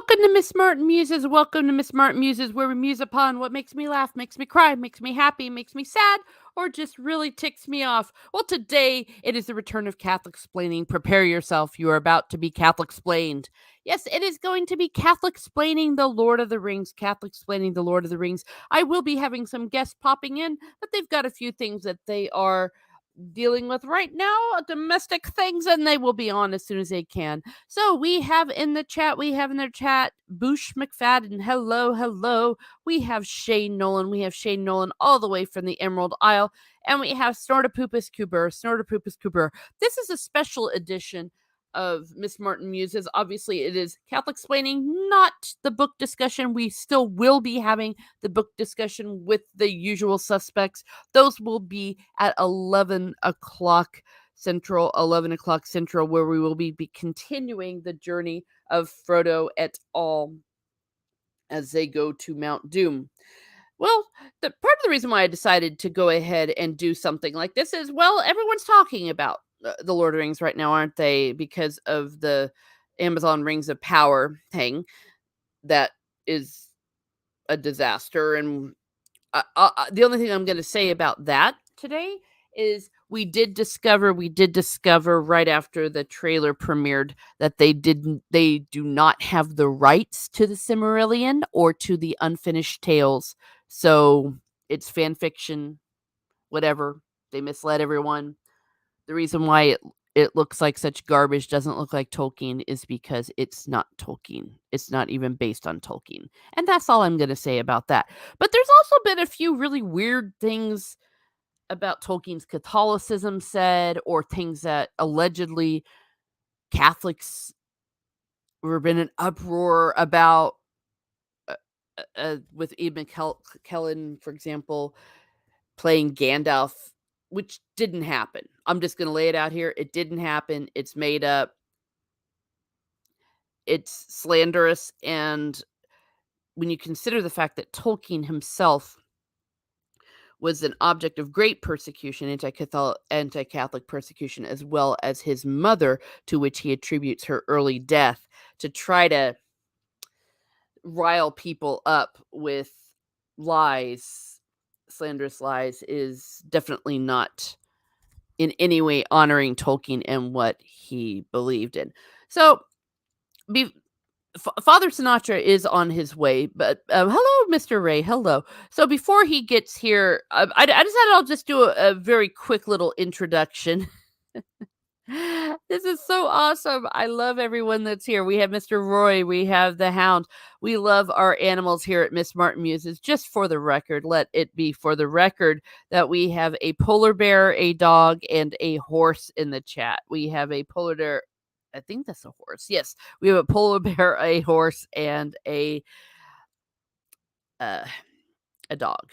Welcome to Miss Martin Muses. Welcome to Miss Martin Muses, where we muse upon what makes me laugh, makes me cry, makes me happy, makes me sad, or just really ticks me off. Well, today it is the return of Catholicsplaining. Prepare yourself. You are about to be Catholicsplained. Yes, it is going to be Catholicsplaining the Lord of the Rings. Catholicsplaining the Lord of the Rings. I will be having some guests popping in, but they've got a few things that they are dealing with right now, domestic things, and they will be on as soon as they can. So we have in the chat, Boosh McFadden. Hello, hello. We have Shane Nolan all the way from the Emerald Isle. And we have Snortopupus Cooper. This is a special edition of Miss Martin Muses. Obviously, it is Catholicsplaining, not the book discussion. We still will be having the book discussion with the usual suspects. Those will be at 11 o'clock Central, where we will be continuing the journey of Frodo et al. As they go to Mount Doom. Well, the part of the reason why I decided to go ahead and do something like this is, well, everyone's talking about the Lord of the Rings right now, aren't they? Because of the Amazon Rings of Power thing that is a disaster. And the only thing I'm going to say about that today is we did discover right after the trailer premiered that they do not have the rights to the Silmarillion or to the Unfinished Tales. So it's fan fiction, whatever. They misled everyone. The reason why it looks like such garbage, doesn't look like Tolkien, is because it's not Tolkien. It's not even based on Tolkien. And that's all I'm going to say about that. But there's also been a few really weird things about Tolkien's Catholicism said, or things that allegedly Catholics were in an uproar about, with Ian McKellen, for example, playing Gandalf, which didn't happen. I'm just going to lay it out here. It didn't happen. It's made up. It's slanderous. And when you consider the fact that Tolkien himself was an object of great persecution, anti-Catholic persecution, as well as his mother, to which he attributes her early death, to try to rile people up with lies, slanderous lies, is definitely not in any way honoring Tolkien and what he believed in. So, Father Sinatra is on his way, but hello, Mr. Ray. Hello. So before he gets here, I decided I'll just do a very quick little introduction. This is so awesome. I love everyone that's here. We have Mr. Roy. We have the Hound. We love our animals here at Miss Martin Muses. Just for the record, let it be for the record that we have a polar bear, a dog, and a horse in the chat. We have a polar bear. I think that's a horse. Yes, we have a polar bear, a horse, and a dog.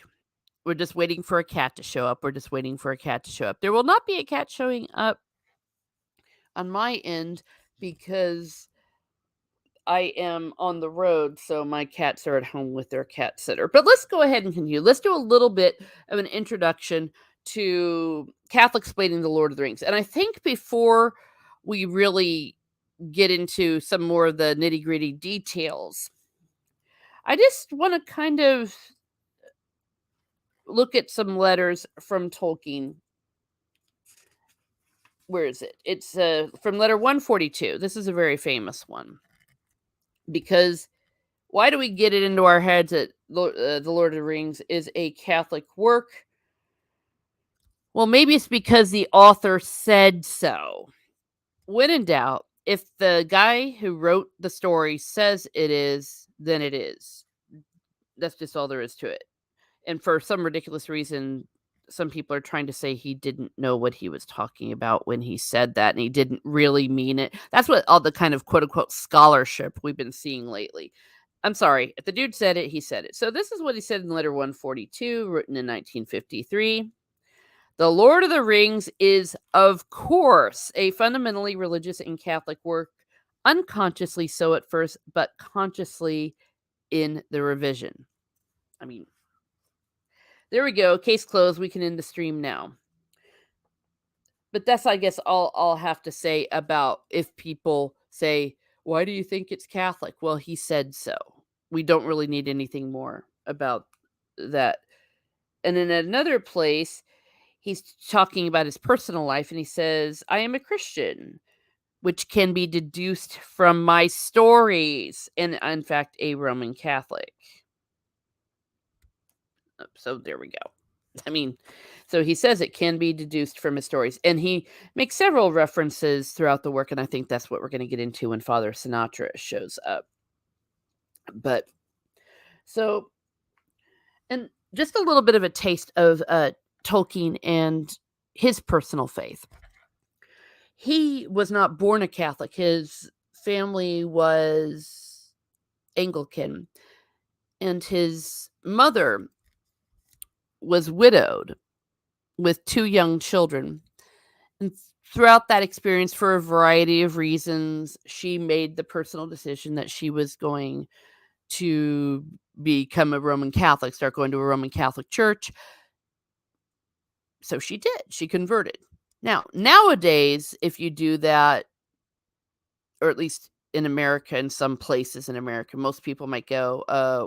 We're just waiting for a cat to show up. There will not be a cat showing up on my end because I am on the road, so my cats are at home with their cat sitter. But let's go ahead and continue. Let's do a little bit of an introduction to Catholicsplaining the Lord of the Rings. And I think before we really get into some more of the nitty-gritty details, I just want to kind of look at some letters from Tolkien. Where is it? It's from letter 142. This is a very famous one. Because why do we get it into our heads that the Lord of the Rings is a Catholic work? Well, maybe it's because the author said so. When in doubt, if the guy who wrote the story says it is, then it is. That's just all there is to it. And for some ridiculous reason, some people are trying to say he didn't know what he was talking about when he said that, and he didn't really mean it. That's what all the kind of quote-unquote scholarship we've been seeing lately. I'm sorry. If the dude said it, he said it. So this is what he said in letter 142, written in 1953. The Lord of the Rings is, of course, a fundamentally religious and Catholic work, unconsciously so at first, but consciously in the revision. I mean, there we go. Case closed. We can end the stream now. But that's, I guess, all I'll have to say about if people say, Why do you think it's Catholic? Well, he said so. We don't really need anything more about that. And in another place, he's talking about his personal life and he says, I am a Christian, which can be deduced from my stories, and in fact, a Roman Catholic. So there we go. I mean, so he says it can be deduced from his stories, and he makes several references throughout the work, and I think that's what we're going to get into when Father Sinatra shows up. But so, and just a little bit of a taste of Tolkien and his personal faith. He was not born a Catholic. His family was Anglican, and his mother was widowed with 2 young children. And throughout that experience, for a variety of reasons, she made the personal decision that she was going to become a Roman Catholic, start going to a Roman Catholic church. So she did. She converted. Now, nowadays, if you do that, or at least in America, in some places in America, most people might go,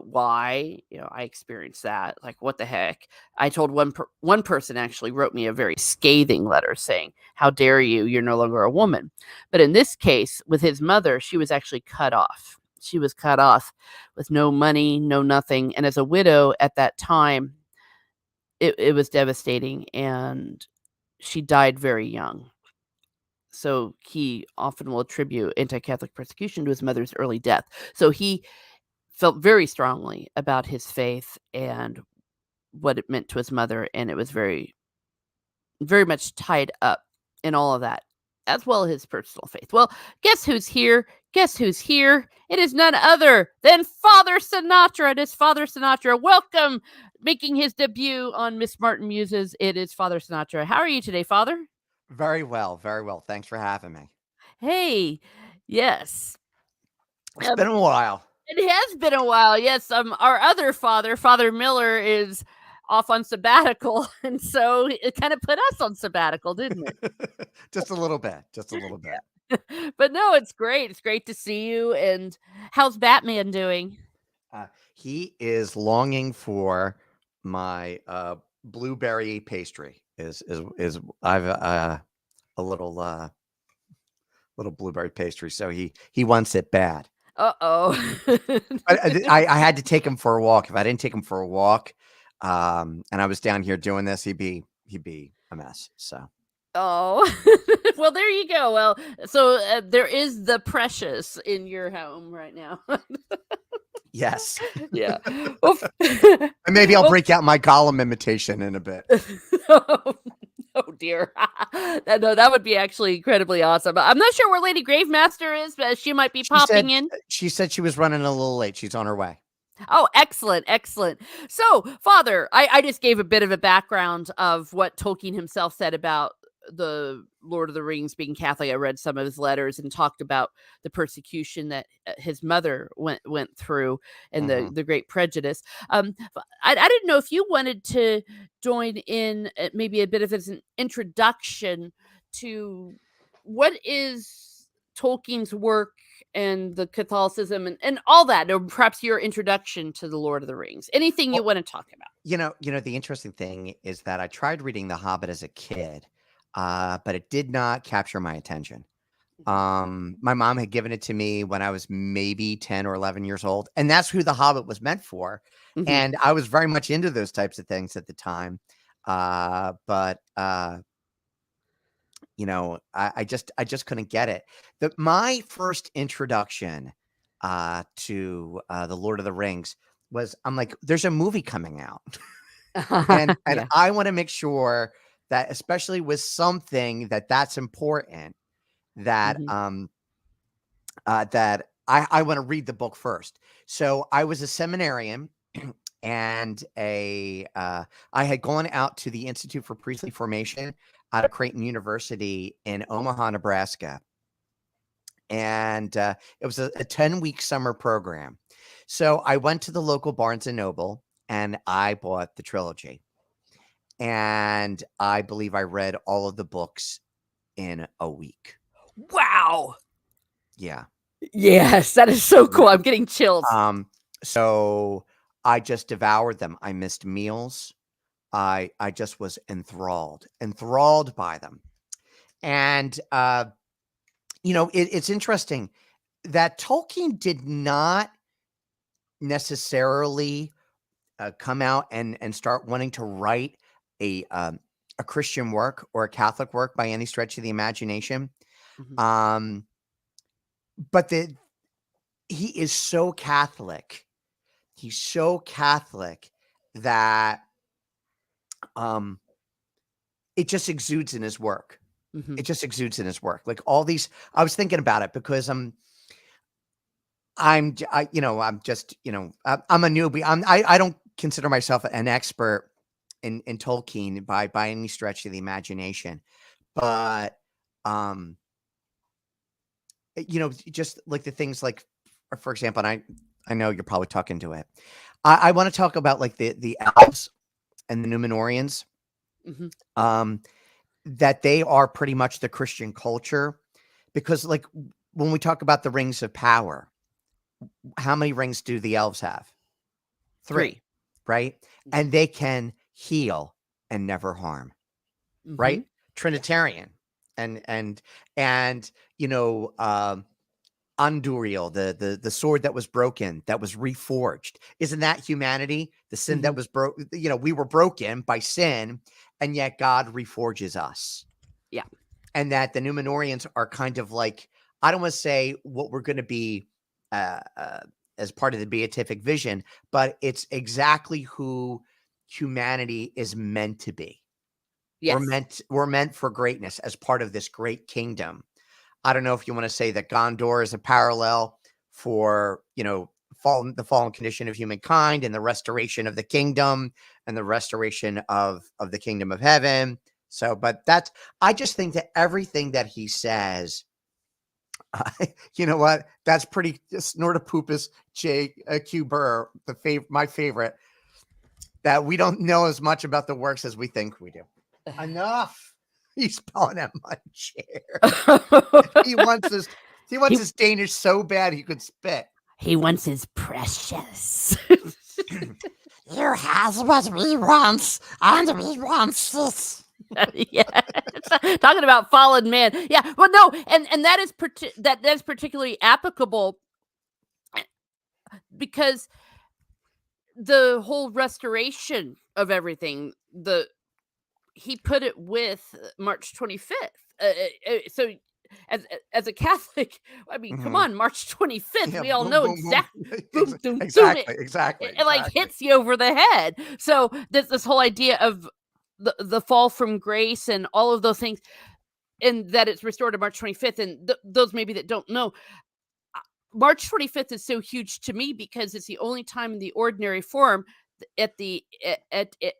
why? I experienced that. Like, what the heck? I told one person actually wrote me a very scathing letter saying, how dare you? You're no longer a woman. But in this case, with his mother, she was actually cut off. She was cut off with no money, no nothing. And as a widow at that time, it was devastating. And she died very young. So he often will attribute anti-Catholic persecution to his mother's early death. So he felt very strongly about his faith and what it meant to his mother, and it was very, very much tied up in all of that, as well as his personal faith. Well, guess who's here? Guess who's here? It is none other than Father Sinatra. It is Father Sinatra. Welcome, making his debut on Miss Martin Muses. It is Father Sinatra. How are you today, Father? Very well, very well. Thanks for having me. Hey, yes. It's been a while. It has been a while. Yes, our other father, Father Miller, is off on sabbatical, and so it kind of put us on sabbatical, didn't it? Just a little bit, just a little bit. But no, it's great. It's great to see you. And how's Batman doing? He is longing for my blueberry pastry. Is I've a little blueberry pastry, so he wants it bad. Uh-oh. I had to take him for a walk. If I didn't take him for a walk, and I was down here doing this, he'd be a mess. So. Oh, well, there you go. Well, so there is the precious in your home right now. Yes. Yeah. Well, And maybe I'll break out my Gollum imitation in a bit. oh, oh dear. No, that would be actually incredibly awesome. I'm not sure where Lady Gravemaster is, but she might be popping in. She said she was running a little late. She's on her way. Oh, excellent, excellent. So, Father, I just gave a bit of a background of what Tolkien himself said about the Lord of the Rings being Catholic. I read some of his letters and talked about the persecution that his mother went through and the great prejudice. I didn't know if you wanted to join in maybe a bit of as an introduction to what is Tolkien's work and the Catholicism and all that, or perhaps your introduction to the Lord of the Rings. Anything you Well, want to talk about? the interesting thing is that I tried reading The Hobbit as a kid, but it did not capture my attention. My mom had given it to me when I was maybe 10 or 11 years old, and that's who The Hobbit was meant for. Mhm. And I was very much into those types of things at the time. But I just couldn't get it. My first introduction to the Lord of the Rings was, I'm like, there's a movie coming out, and Yeah. I want to make sure that, especially with something that's important, that Mhm. that I want to read the book first. So I was a seminarian. And I had gone out to the Institute for Priestly Formation out of Creighton University in Omaha, Nebraska. And it was a 10-week summer program. So I went to the local Barnes and Noble and I bought the trilogy. And I believe I read all of the books in a week. Wow. Yeah. Yes, that is so cool. Yeah. I'm getting chills. So I just devoured them. I missed meals. I just was enthralled by them. And it's interesting that Tolkien did not necessarily come out and start wanting to write a Christian work or a Catholic work by any stretch of the imagination. Mhm. Um, but he is so Catholic. He's so Catholic that it just exudes in his work. Mhm. It just exudes in his work. Like all these, I was thinking about it because I'm just, I'm a newbie. I don't consider myself an expert in Tolkien by any stretch of the imagination, but um, just like the things like, for example, and I know you're probably talking to it. I want to talk about like the elves and the Numenorians. Mhm. Um, that they are pretty much the Christian culture, because like when we talk about the rings of power, how many rings do the elves have? 3, 3. right? Mhm. And they can heal and never harm, right? Mhm. Yeah. Trinitarian. And Unduriel, the sword that was broken, that was reforged. Isn't that humanity? The sin that Mhm. was broke, we were broken by sin, and yet God reforges us. Yeah. And that the Numenorians are kind of like, I don't want to say what we're going to be as part of the beatific vision, but it's exactly who humanity is meant to be. Yes. We're meant for greatness as part of this great kingdom. I don't know if you want to say that Gondor is a parallel for, the fallen condition of humankind and the restoration of the kingdom and the restoration of the kingdom of heaven. So, but I just think that everything that he says, you know what? That's pretty. Snortopupus J. Q. Burr, my favorite. That we don't know as much about the works as we think we do. Enough. He's spelling at my chair. He wants his he wants he his Danish so bad he could spit. he wants his precious. You has what we want, and we want this. Yeah. Talking about fallen man. Yeah. Well, no, and that is that's particularly applicable because the whole restoration of everything, he put it with March 25th. So as a Catholic, I mean, come Mhm. on, March 25th, Yeah, we all boom, know boom, boom. exactly. Boom, boom, boom. Exactly, exactly, It like exactly. hits you over the head. So this whole idea of the fall from grace and all of those things, and that it's restored to March 25th. And those maybe that don't know, March 25th is so huge to me because it's the only time in the ordinary form at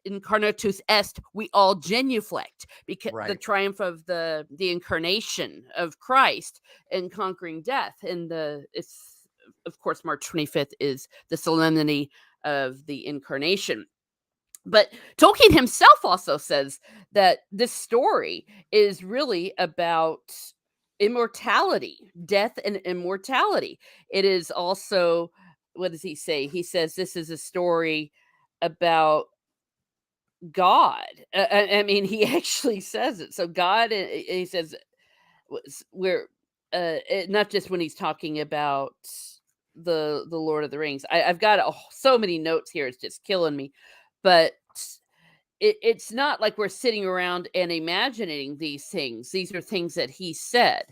incarnatus est we all genuflect, because the Right. triumph of the incarnation of Christ and conquering death. And it's of course March 25th is the solemnity of the incarnation. But Tolkien himself also says that this story is really about immortality, death and immortality. It is also, what does he say? He says this is a story about God. I mean, he actually says it. So God, he says, we're not just when he's talking about the Lord of the Rings. I've got so many notes here; it's just killing me. But it's not like we're sitting around and imagining these things. These are things that he said,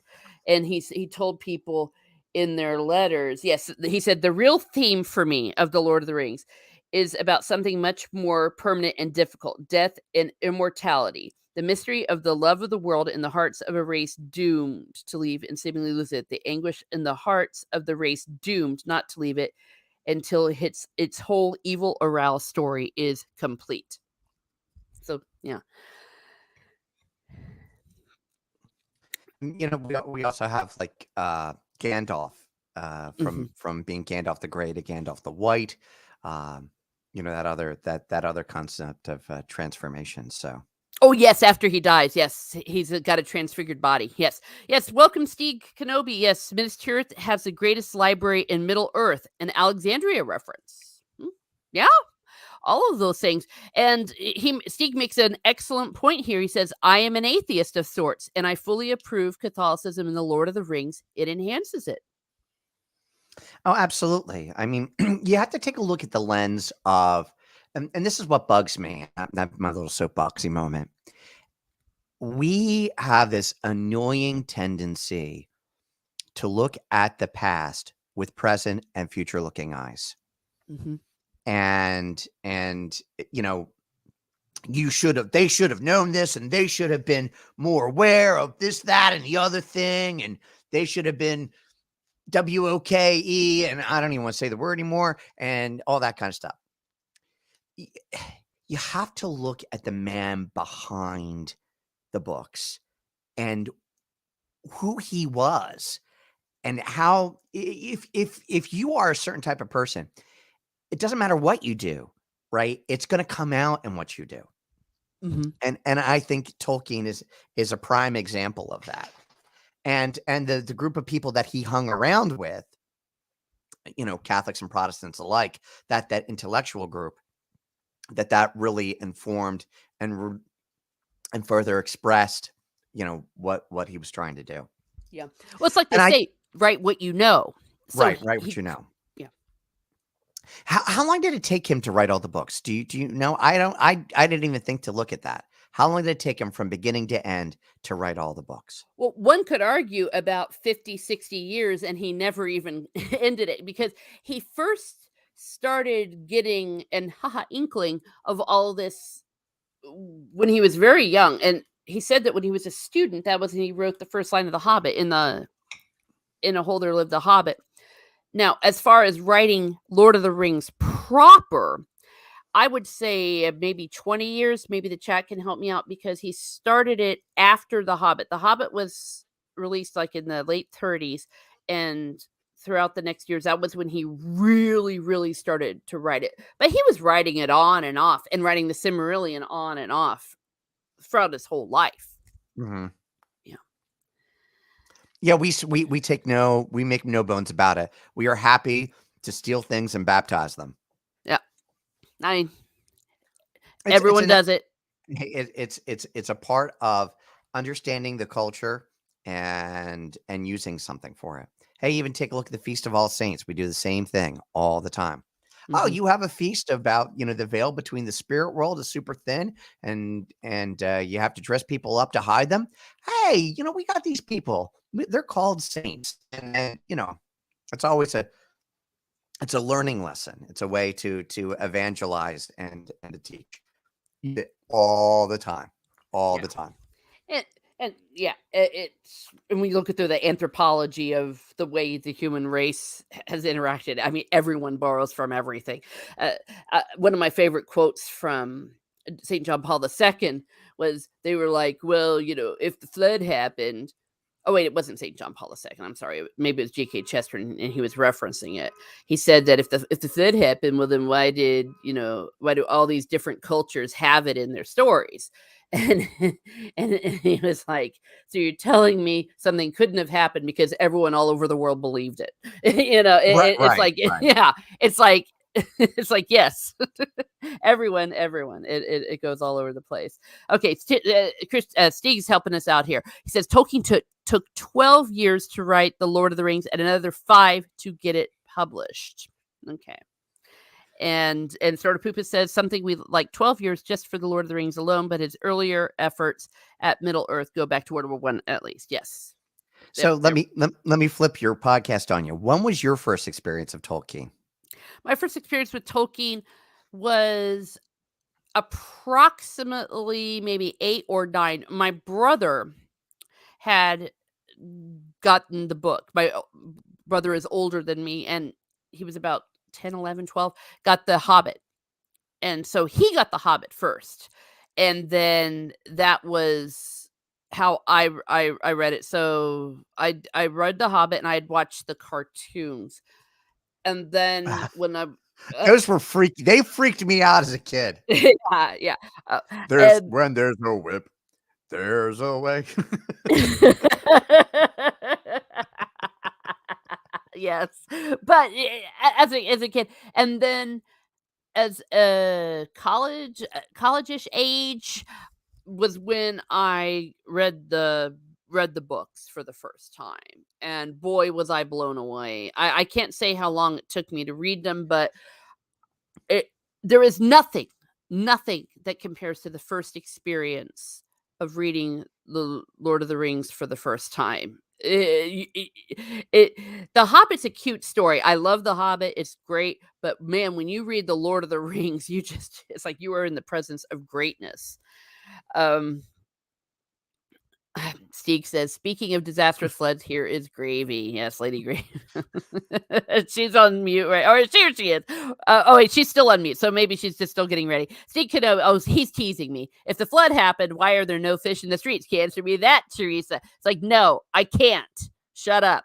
and he told people in their letters. Yes, he said the real theme for me of the Lord of the Rings is about something much more permanent and difficult: death and immortality. The mystery of the love of the world in the hearts of a race doomed to leave and seemingly lose it. The anguish in the hearts of the race doomed not to leave it until its whole evil aroused story is complete. So, yeah. We also have like Gandalf, Mhm. from being Gandalf the Grey to Gandalf the White. Um, that other concept of transformation. So. Oh, yes, after he dies. Yes, he's got a transfigured body. Yes. Yes, welcome, Steve Kenobi. Yes, Minas Tirith has the greatest library in Middle Earth, an Alexandria reference. Yeah, all of those things. And Steve makes an excellent point here. He says, I am an atheist of sorts, and I fully approve Catholicism and the Lord of the Rings. It enhances it. Oh, absolutely. I mean, you have to take a look at the lens of, and this is what bugs me. My little soapboxy moment. We have this annoying tendency to look at the past with present and future looking eyes. Mm-hmm. And they should have known this, and they should have been more aware of this, that, and the other thing, and they should have been WOKE, and I don't even want to say the word anymore, and all that kind of stuff. You have to look at the man behind the books and who he was, and how, if you are a certain type of person, it doesn't matter what you do, right? It's going to come out in what you do. Mm-hmm. And I think Tolkien is a prime example of that. And the group of people that he hung around with, Catholics and Protestants alike, that intellectual group, that really informed and further expressed, what he was trying to do. Yeah. Well, it's like they And say, write what you know. So right, what you know. Yeah. How long did it take him to write all the books? Do you know? I didn't even think to look at that. How long did it take him from beginning to end to write all the books? Well, one could argue about 50, 60 years, and he never even ended it because he first started getting an inkling of all this when he was very young. And he said that when he was a student, that was when he wrote the first line of The Hobbit in A Hole There Lived a Hobbit. Now, as far as writing Lord of the Rings proper, I would say maybe 20 years. Maybe the chat can help me out because he started it after The Hobbit. The Hobbit was released like in the late 30s, and throughout the next years, that was when he really, really started to write it. But he was writing it on and off, and writing the Silmarillion on and off throughout his whole life. Mm-hmm. Yeah. Yeah, we make no bones about it. We are happy to steal things and baptize them. Yeah. I mean, It's everyone does it. it's a part of understanding the culture and using something for it. Hey, even take a look at the Feast of All Saints. We do the same thing all the time. Oh, Mhm. you have a feast about, the veil between the spirit world is super thin, and you have to dress people up to hide them. Hey, we got these people. They're called saints, and it's always it's a learning lesson. It's a way to evangelize and to teach. All the time. All Yeah. the time. And yeah, it's and when you look at the anthropology of the way the human race has interacted, I mean, everyone borrows from everything. One of my favorite quotes from St. John Paul II was they were like, well, if the flood happened. Oh, wait, it wasn't St. John Paul II. I'm sorry. Maybe it was G.K. Chesterton, and he was referencing it. He said that if the flood happened, well, then why do all these different cultures have it in their stories? And and he was like, so you're telling me something couldn't have happened because everyone all over the world believed it? Right, It's like, right. yeah, it's like it's like, yes, everyone, it goes all over the place. Okay, Stig's helping us out here. He says Tolkien took 12 years to write The Lord of the Rings and another 5 to get it published. Okay. And Sort of Poopa says something we like 12 years just for The Lord of the Rings alone, but his earlier efforts at Middle Earth go back to World War I at least. Yes. So let me flip your podcast on you. When was your first experience of Tolkien? My first experience with Tolkien was approximately maybe 8 or 9. My brother had gotten the book. My brother is older than me, and he was about 10, 11, 12, got The Hobbit. And so he got The Hobbit first. And then that was how I read it. So I read The Hobbit, and I had watched the cartoons. And then when Those were freaky. They freaked me out as a kid. Yeah. Uh, There's and when there's no whip, there's a way. yes, but as a kid, and then as a college-ish age was when I read the books for the first time, and boy was I blown away. I can't say how long it took me to read them, but it there is nothing that compares to the first experience of reading the Lord of the Rings for the first time. The Hobbit's a cute story. I love The Hobbit. It's great, but man, when you read the Lord of the Rings, it's like you are in the presence of greatness. Um Steek says, speaking of disastrous floods, here is Gravy. Yes, Lady Gravy. She's on mute, right? Or she is. Oh, wait, she's still on mute. So maybe she's just still getting ready. Steek could he's teasing me. If the flood happened, why are there no fish in the streets? Can you answer me that, Teresa? It's like, no, I can't. Shut up.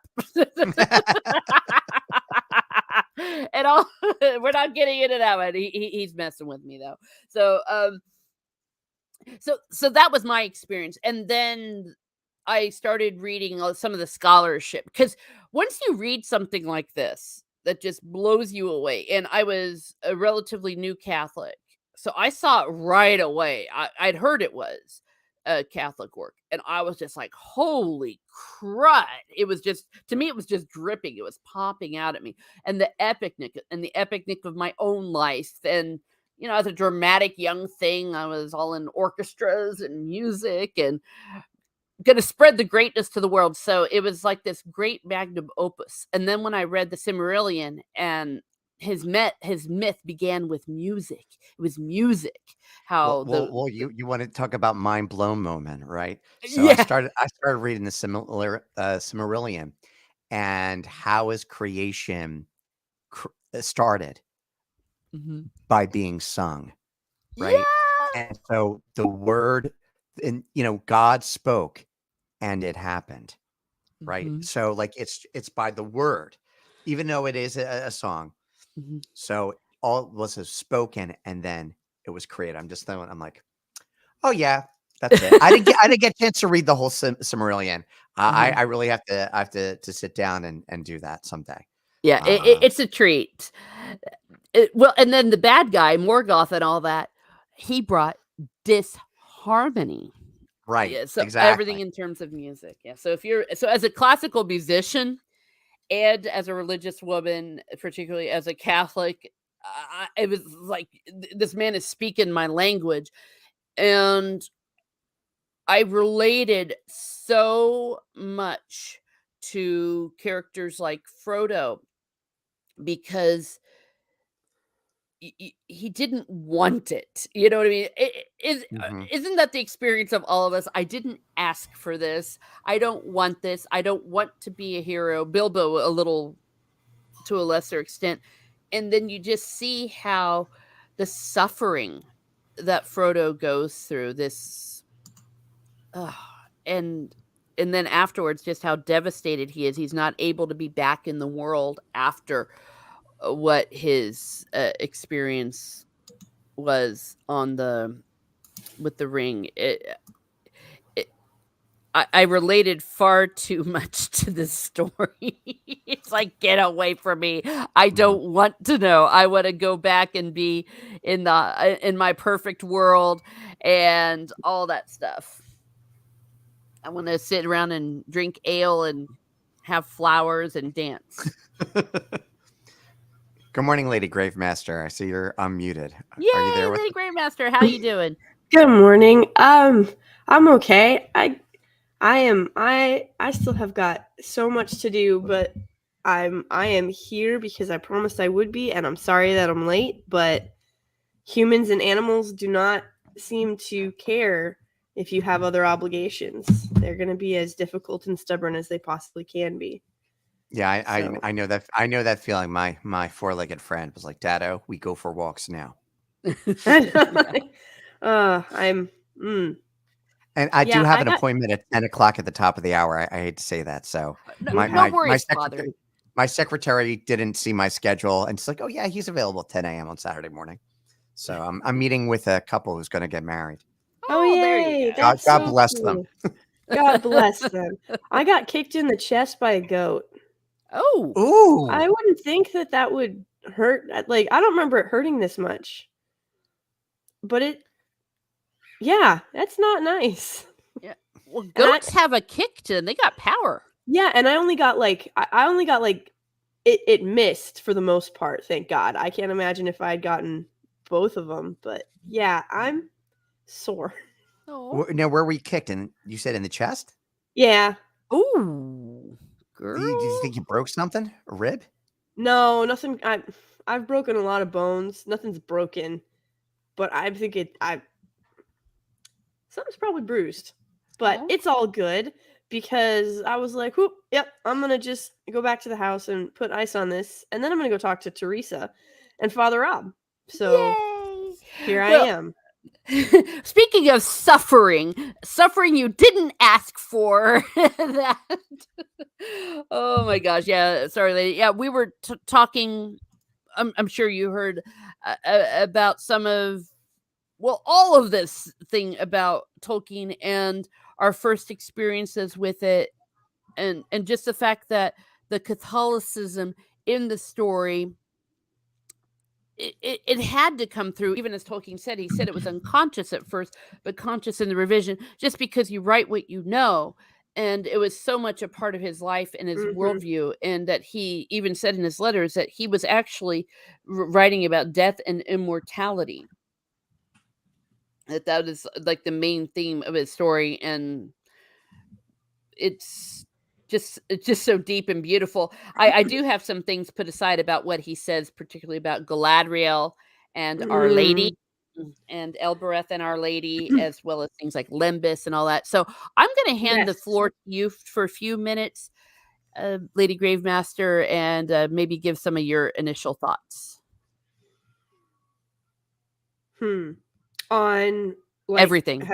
And all we're not getting into that one. He's messing with me though. So that was my experience, and then I started reading some of the scholarship, because once you read something like this that just blows you away, and I was a relatively new Catholic, so I saw it right away. I'd heard it was a Catholic work, and I was just like, "Holy crud!" It was just, to me, it was just dripping. It was popping out at me, and the epicness of my own life, and as a dramatic young thing, I was all in orchestras and music and gonna spread the greatness to the world. So it was like this great magnum opus. And then when I read the Silmarillion, and his myth began with music. It was music. Well, How well, the well you want to talk about mind blown moment, right? So I yeah. started I started reading the Silmarillion, and how is creation started Mhm. by being sung, right? Yeah. And so the word, and God spoke, and it happened, right? Mhm. So like it's by the word, even though it is a song. Mhm. So all was spoken, and then it was created. I'm like, oh yeah, that's it. I didn't get a chance to read the whole Silmarillion. I Uh-huh. I really have to sit down and do that someday. Yeah, Uh, it's a treat. Well, and then the bad guy, Morgoth and all that, he brought disharmony. right, Yeah, so everything exactly. in terms of music. Yeah. So as a classical musician and as a religious woman, particularly as a Catholic, it was like this man is speaking my language, and I related so much to characters like Frodo, because he didn't want it. You know what I mean? Hmm. Isn't that the experience of all of us? I didn't ask for this. I don't want this. I don't want to be a hero. Bilbo, a little to a lesser extent. And then you just see how the suffering that Frodo goes through, this, uh, and and then afterwards, just how devastated he is. He's not able to be back in the world after what his experience was on the with the ring. It I related far too much to this story. It's like, get away from me. I Hmm. don't want to know. I want to go back and be in my perfect world and all that stuff. I want to sit around and drink ale and have flowers and dance. Good morning, Lady Gravemaster. I see you're unmuted. Are you Yay, there with Lady us? Grandmaster, how you doing? Good morning. I'm okay. I still have got so much to do, but I am here because I promised I would be, and I'm sorry that I'm late, but humans and animals do not seem to care if you have other obligations. They're going to be as difficult and stubborn as they possibly can be. Yeah, So, I know that. I know that feeling. My four-legged friend was like, "Dado, we go for walks now." Yeah. I'm And I do yeah, have I an got appointment at 10 o'clock at the top of the hour. I hate to say that. So No, my okay. no my my worries, Father. secretary My secretary didn't see my schedule and she's like, "Oh yeah, he's available at 10 a.m. on Saturday morning." So I'm meeting with a couple who's going to get married. Oh, There you yay! go. That's God so bless them. cool. God bless them. I got kicked in the chest by a goat. Oh, Ooh. I wouldn't think that would hurt. Like, I don't remember it hurting this much. But yeah, that's not nice. yeah. Well, And goats have a kick to them. They got power. yeah, and I only got like it missed for the most part, thank God. I can't imagine if I had gotten both of them, but yeah, I'm sore. Oh. Now, where were you kicked? And you said in the chest? Yeah. Ooh, girl. Do you think you broke something? A rib? No, nothing. I've broken a lot of bones. Nothing's broken, but I think something's probably bruised. But Oh. it's all good because I was like, whoop, yep, I'm gonna just go back to the house and put ice on this, and then I'm gonna go talk to Teresa and Father Rob. So Yay. here I Well, am. speaking of suffering you didn't ask for that. Oh my gosh. Yeah. Sorry, lady. Yeah. We were talking. I'm sure you heard about some of, well, all of this thing about Tolkien and our first experiences with it. And just the fact that the Catholicism in the story, it had to come through, even as Tolkien said. He said it was unconscious at first, but conscious in the revision, just because you write what you know. And it was so much a part of his life and his Hmm. worldview. And that he even said in his letters that he was actually writing about death and immortality. That is like the main theme of his story. And it's just so deep and beautiful. I do have some things put aside about what he says, particularly about Galadriel and Our Lady, and Elbereth and Our Lady, as well as things like Lembas and all that. So I'm going to hand the Yes. floor to you for a few minutes, Lady Gravemaster, and maybe give some of your initial thoughts. On like Everything.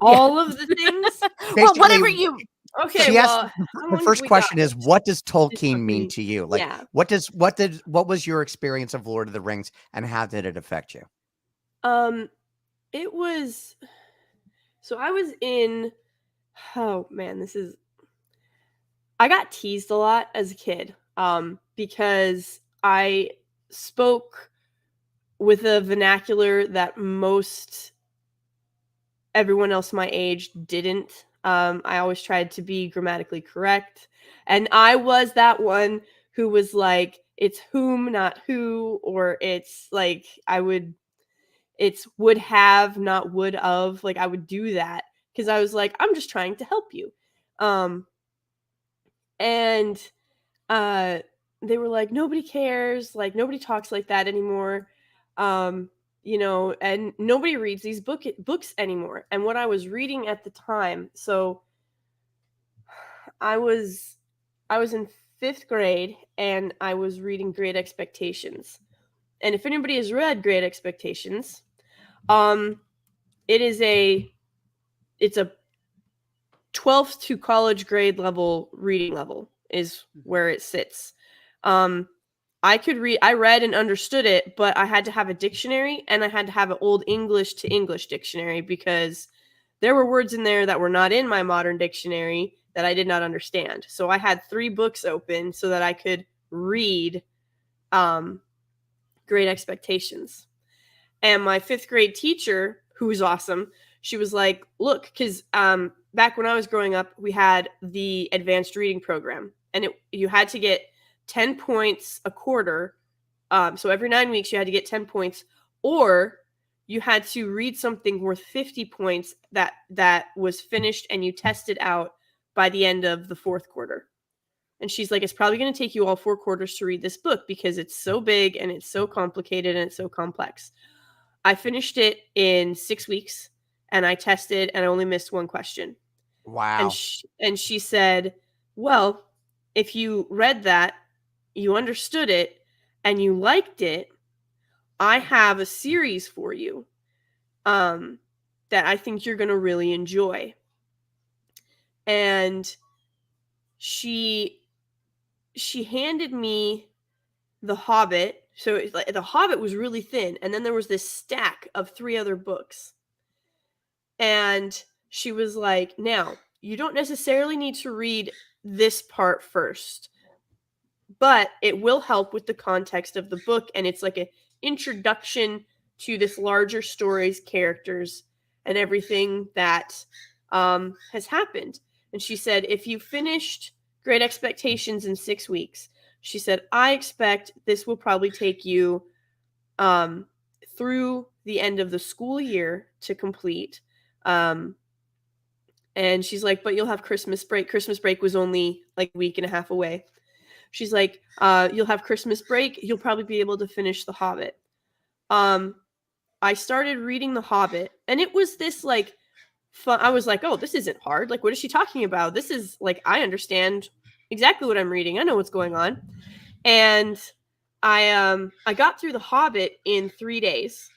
all of the things. Well, whatever Basically, you. Okay, she asked, well, how the long first we got? question is, what does Just Tolkien let mean me- to you? Like, yeah. what was your experience of Lord of the Rings and how did it affect you? It was. So I was in. Oh man, this is. I got teased a lot as a kid. Because I spoke with a vernacular that most everyone else my age didn't. I always tried to be grammatically correct. And I was that one who was like, it's whom, not who, or it's like, it's would have, not would of. Like, I would do that because I was like, I'm just trying to help you. And they were like, nobody cares. Like, nobody talks like that anymore. And nobody reads these books anymore. And what I was reading at the time, so I was in 5th grade and I was reading Great Expectations. And if anybody has read Great Expectations, it's a 12th to college grade level reading level is where it sits. I read and understood it, but I had to have a dictionary and I had to have an old English to English dictionary because there were words in there that were not in my modern dictionary that I did not understand. So I had 3 books open so that I could read Great Expectations. And my 5th grade teacher, who was awesome, she was like, look, because back when I was growing up, we had the advanced reading program, and you had to get 10 points a quarter. So every 9 weeks, you had to get 10 points, or you had to read something worth 50 points that was finished and you tested out by the end of the 4th quarter. And she's like, it's probably going to take you all 4 quarters to read this book because it's so big and it's so complicated and it's so complex. I finished it in 6 weeks and I tested and I only missed 1 question. Wow. And she said, well, if you read that, you understood it, and you liked it, I have a series for you that I think you're going to really enjoy. And she she handed me The Hobbit. So it's like, The Hobbit was really thin, and then there was this stack of 3 other books. And she was like, now, you don't necessarily need to read this part first, but it will help with the context of the book, and it's like an introduction to this larger story's characters and everything that has happened. And she said, if you finished Great Expectations in 6 weeks, she said, I expect this will probably take you through the end of the school year to complete. And she's like, but you'll have Christmas break. Christmas break was only like a week and a half away. She's like, you'll have Christmas break. You'll probably be able to finish The Hobbit. I started reading The Hobbit, and it was this like fun. I was like, oh, this isn't hard. Like, what is she talking about? This is like, I understand exactly what I'm reading. I know what's going on. And I got through The Hobbit in 3 days.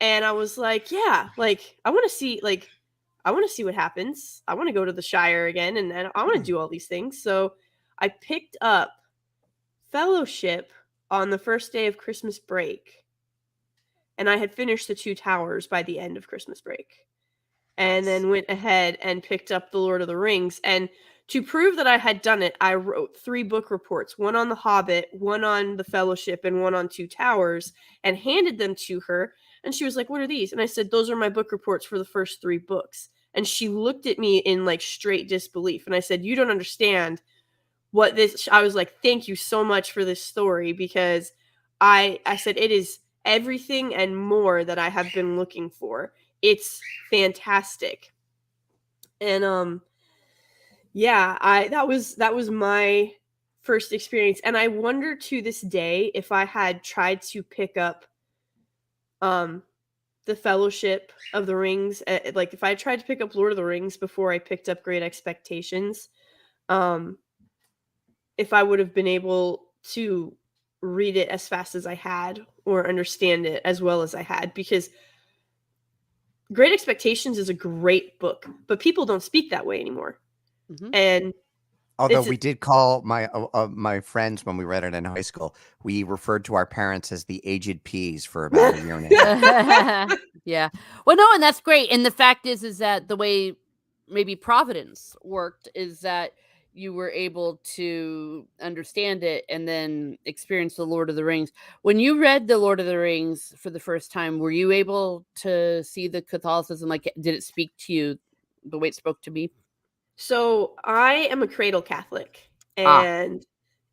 And I was like, yeah, like I want to see what happens. I want to go to the Shire again, and I want to do all these things. So I picked up Fellowship on the first day of Christmas break. And I had finished the 2 Towers by the end of Christmas break. And then went ahead and picked up The Lord of the Rings. And to prove that I had done it, I wrote 3 book reports, one on The Hobbit, one on The Fellowship, and one on 2 Towers, and handed them to her. And she was like, what are these? And I said, those are my book reports for the first 3 books. And she looked at me in like straight disbelief. And I said, you don't understand what this. I was like, thank you so much for this story, because I said, it is everything and more that I have been looking for. It's fantastic. And yeah, that was my first experience. And I wonder to this day if I had tried to pick up the Fellowship of the Rings, like if I tried to pick up Lord of the Rings before I picked up Great Expectations, if I would have been able to read it as fast as I had or understand it as well as I had, because Great Expectations is a great book, but people don't speak that way anymore. Mhm. And Although we did call my friends when we read it in high school, we referred to our parents as the aged peas for about a year and a half. Yeah. Well, no, and that's great. And the fact is that the way maybe Providence worked is that you were able to understand it and then experience the Lord of the Rings. When you read the Lord of the Rings for the first time, were you able to see the Catholicism? Like, did it speak to you the way it spoke to me? So I am a cradle Catholic, and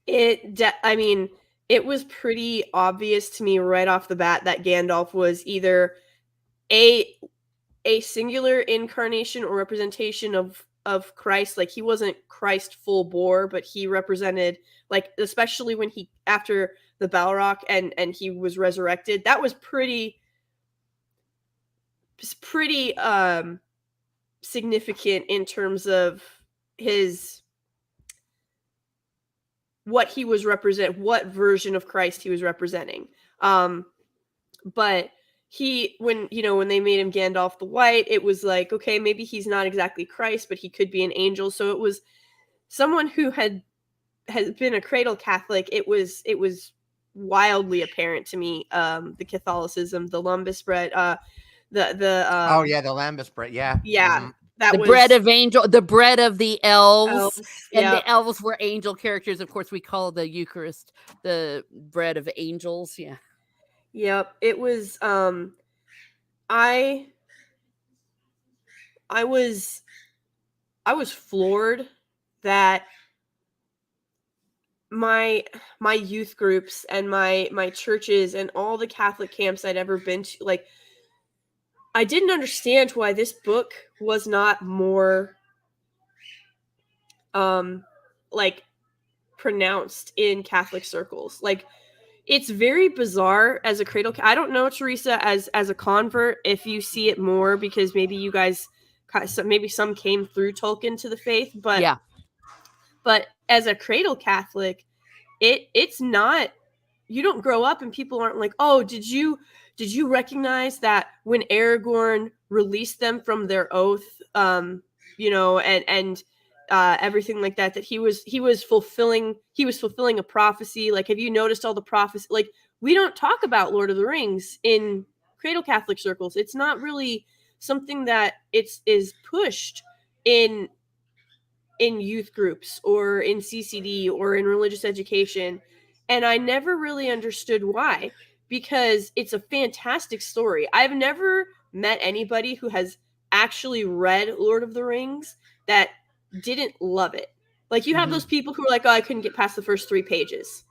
I mean, it was pretty obvious to me right off the bat that Gandalf was either a singular incarnation or representation of Christ. Like, he wasn't Christ full bore, but he represented, like, especially when he, after the Balrog and he was resurrected, that was pretty significant in terms of his, what he was what version of Christ he was representing. But when they made him Gandalf the White, it was like, okay, maybe he's not exactly Christ, but he could be an angel. So it was someone who has been a cradle Catholic. It was wildly apparent to me, the Catholicism, the Lumbus bread, Oh yeah, the lambus bread. Yeah. yeah. Mhm. That The was bread of angel, the bread of the elves, and yeah. the elves were angel characters. Of course, we call the Eucharist the bread of angels. Yeah. Yep. It was I was floored that my youth groups and my churches and all the Catholic camps I'd ever been to, like, I didn't understand why this book was not more like pronounced in Catholic circles. Like, it's very bizarre as a cradle. I don't know, Teresa, as a convert, if you see it more, because maybe you guys, maybe some came through Tolkien to the faith, but Yeah. but as a cradle Catholic, it's not, you don't grow up and people aren't like, oh, did you recognize that when Aragorn released them from their oath, and everything like that, that he was fulfilling a prophecy. Like, have you noticed all the prophecy? Like, we don't talk about Lord of the Rings in cradle Catholic circles. It's not really something that is pushed in youth groups or in CCD or in religious education. And I never really understood why, because it's a fantastic story. I've never met anybody who has actually read Lord of the Rings that didn't love it. Like, you have those people who are like, oh, I couldn't get past the first 3 pages.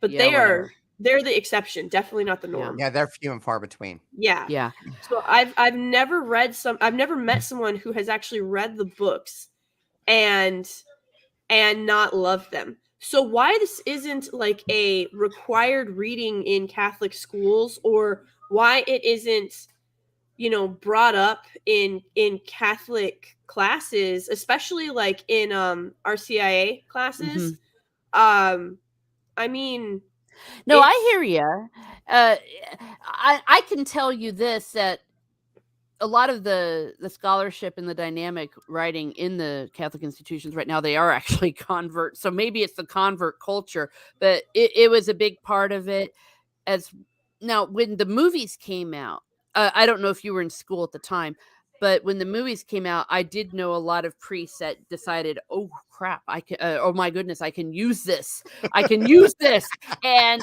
But Yeah, they're the exception, definitely not the norm. Yeah, they're few and far between. Yeah. Yeah. So I've never met someone who has actually read the books and not loved them. So why this isn't like a required reading in Catholic schools, or why it isn't, brought up in Catholic classes, especially like in RCIA classes. I mean, No, I it's- hear you. I can tell you this, that a lot of the scholarship and the dynamic writing in the Catholic institutions right now, they are actually converts. So maybe it's the convert culture, but it was a big part of it. As now, when the movies came out, I don't know if you were in school at the time, but when the movies came out, I did know a lot of priests that decided, oh crap, I can, oh my goodness, I can use this. I can use this. And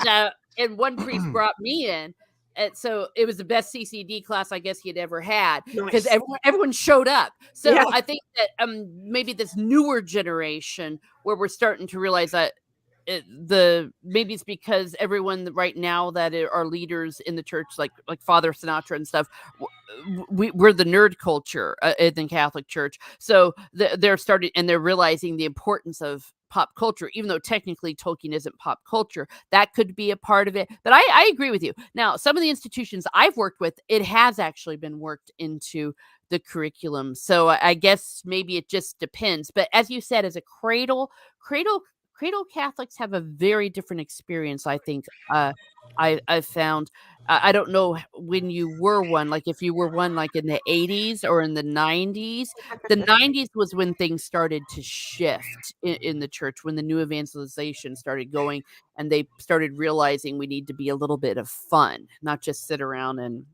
one priest brought me in. And so it was the best CCD class I guess he had ever had, because Nice. everyone showed up. So Yeah. I think that maybe this newer generation, where we're starting to realize that maybe it's because everyone right now that are leaders in the church, like Father Sinatra and stuff, we're the nerd culture in the Catholic Church. So they're starting, and they're realizing the importance of pop culture, even though technically Tolkien isn't pop culture. That could be a part of it. But I agree with you. Now, some of the institutions I've worked with, it has actually been worked into the curriculum. So I guess maybe it just depends. But as you said, as a cradle Catholics have a very different experience, I think. I've found. I don't know when you were one, like if you were one like in the 80s or in the 90s. The 90s was when things started to shift in the church, when the new evangelization started going, and they started realizing we need to be a little bit of fun, not just sit around and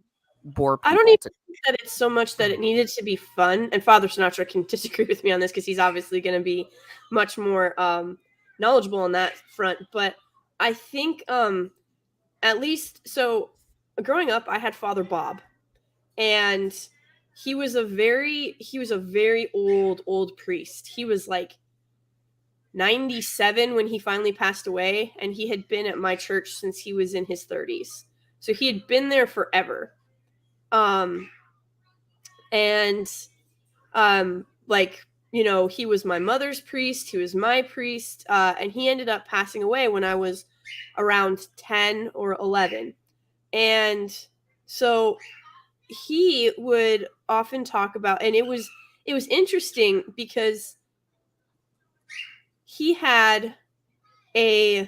bore people. I don't even think that it's so much that it needed to be fun. And Father Sinatra can disagree with me on this, because he's obviously going to be much more knowledgeable on that front. But I think at least, so growing up, I had Father Bob, and he was a very old priest. He was like 97 when he finally passed away, and he had been at my church since he was in his 30s. So he had been there forever. Like, he was my mother's priest, he was my priest, and he ended up passing away when I was around 10 or 11. And so he would often talk about, and it was interesting because he had I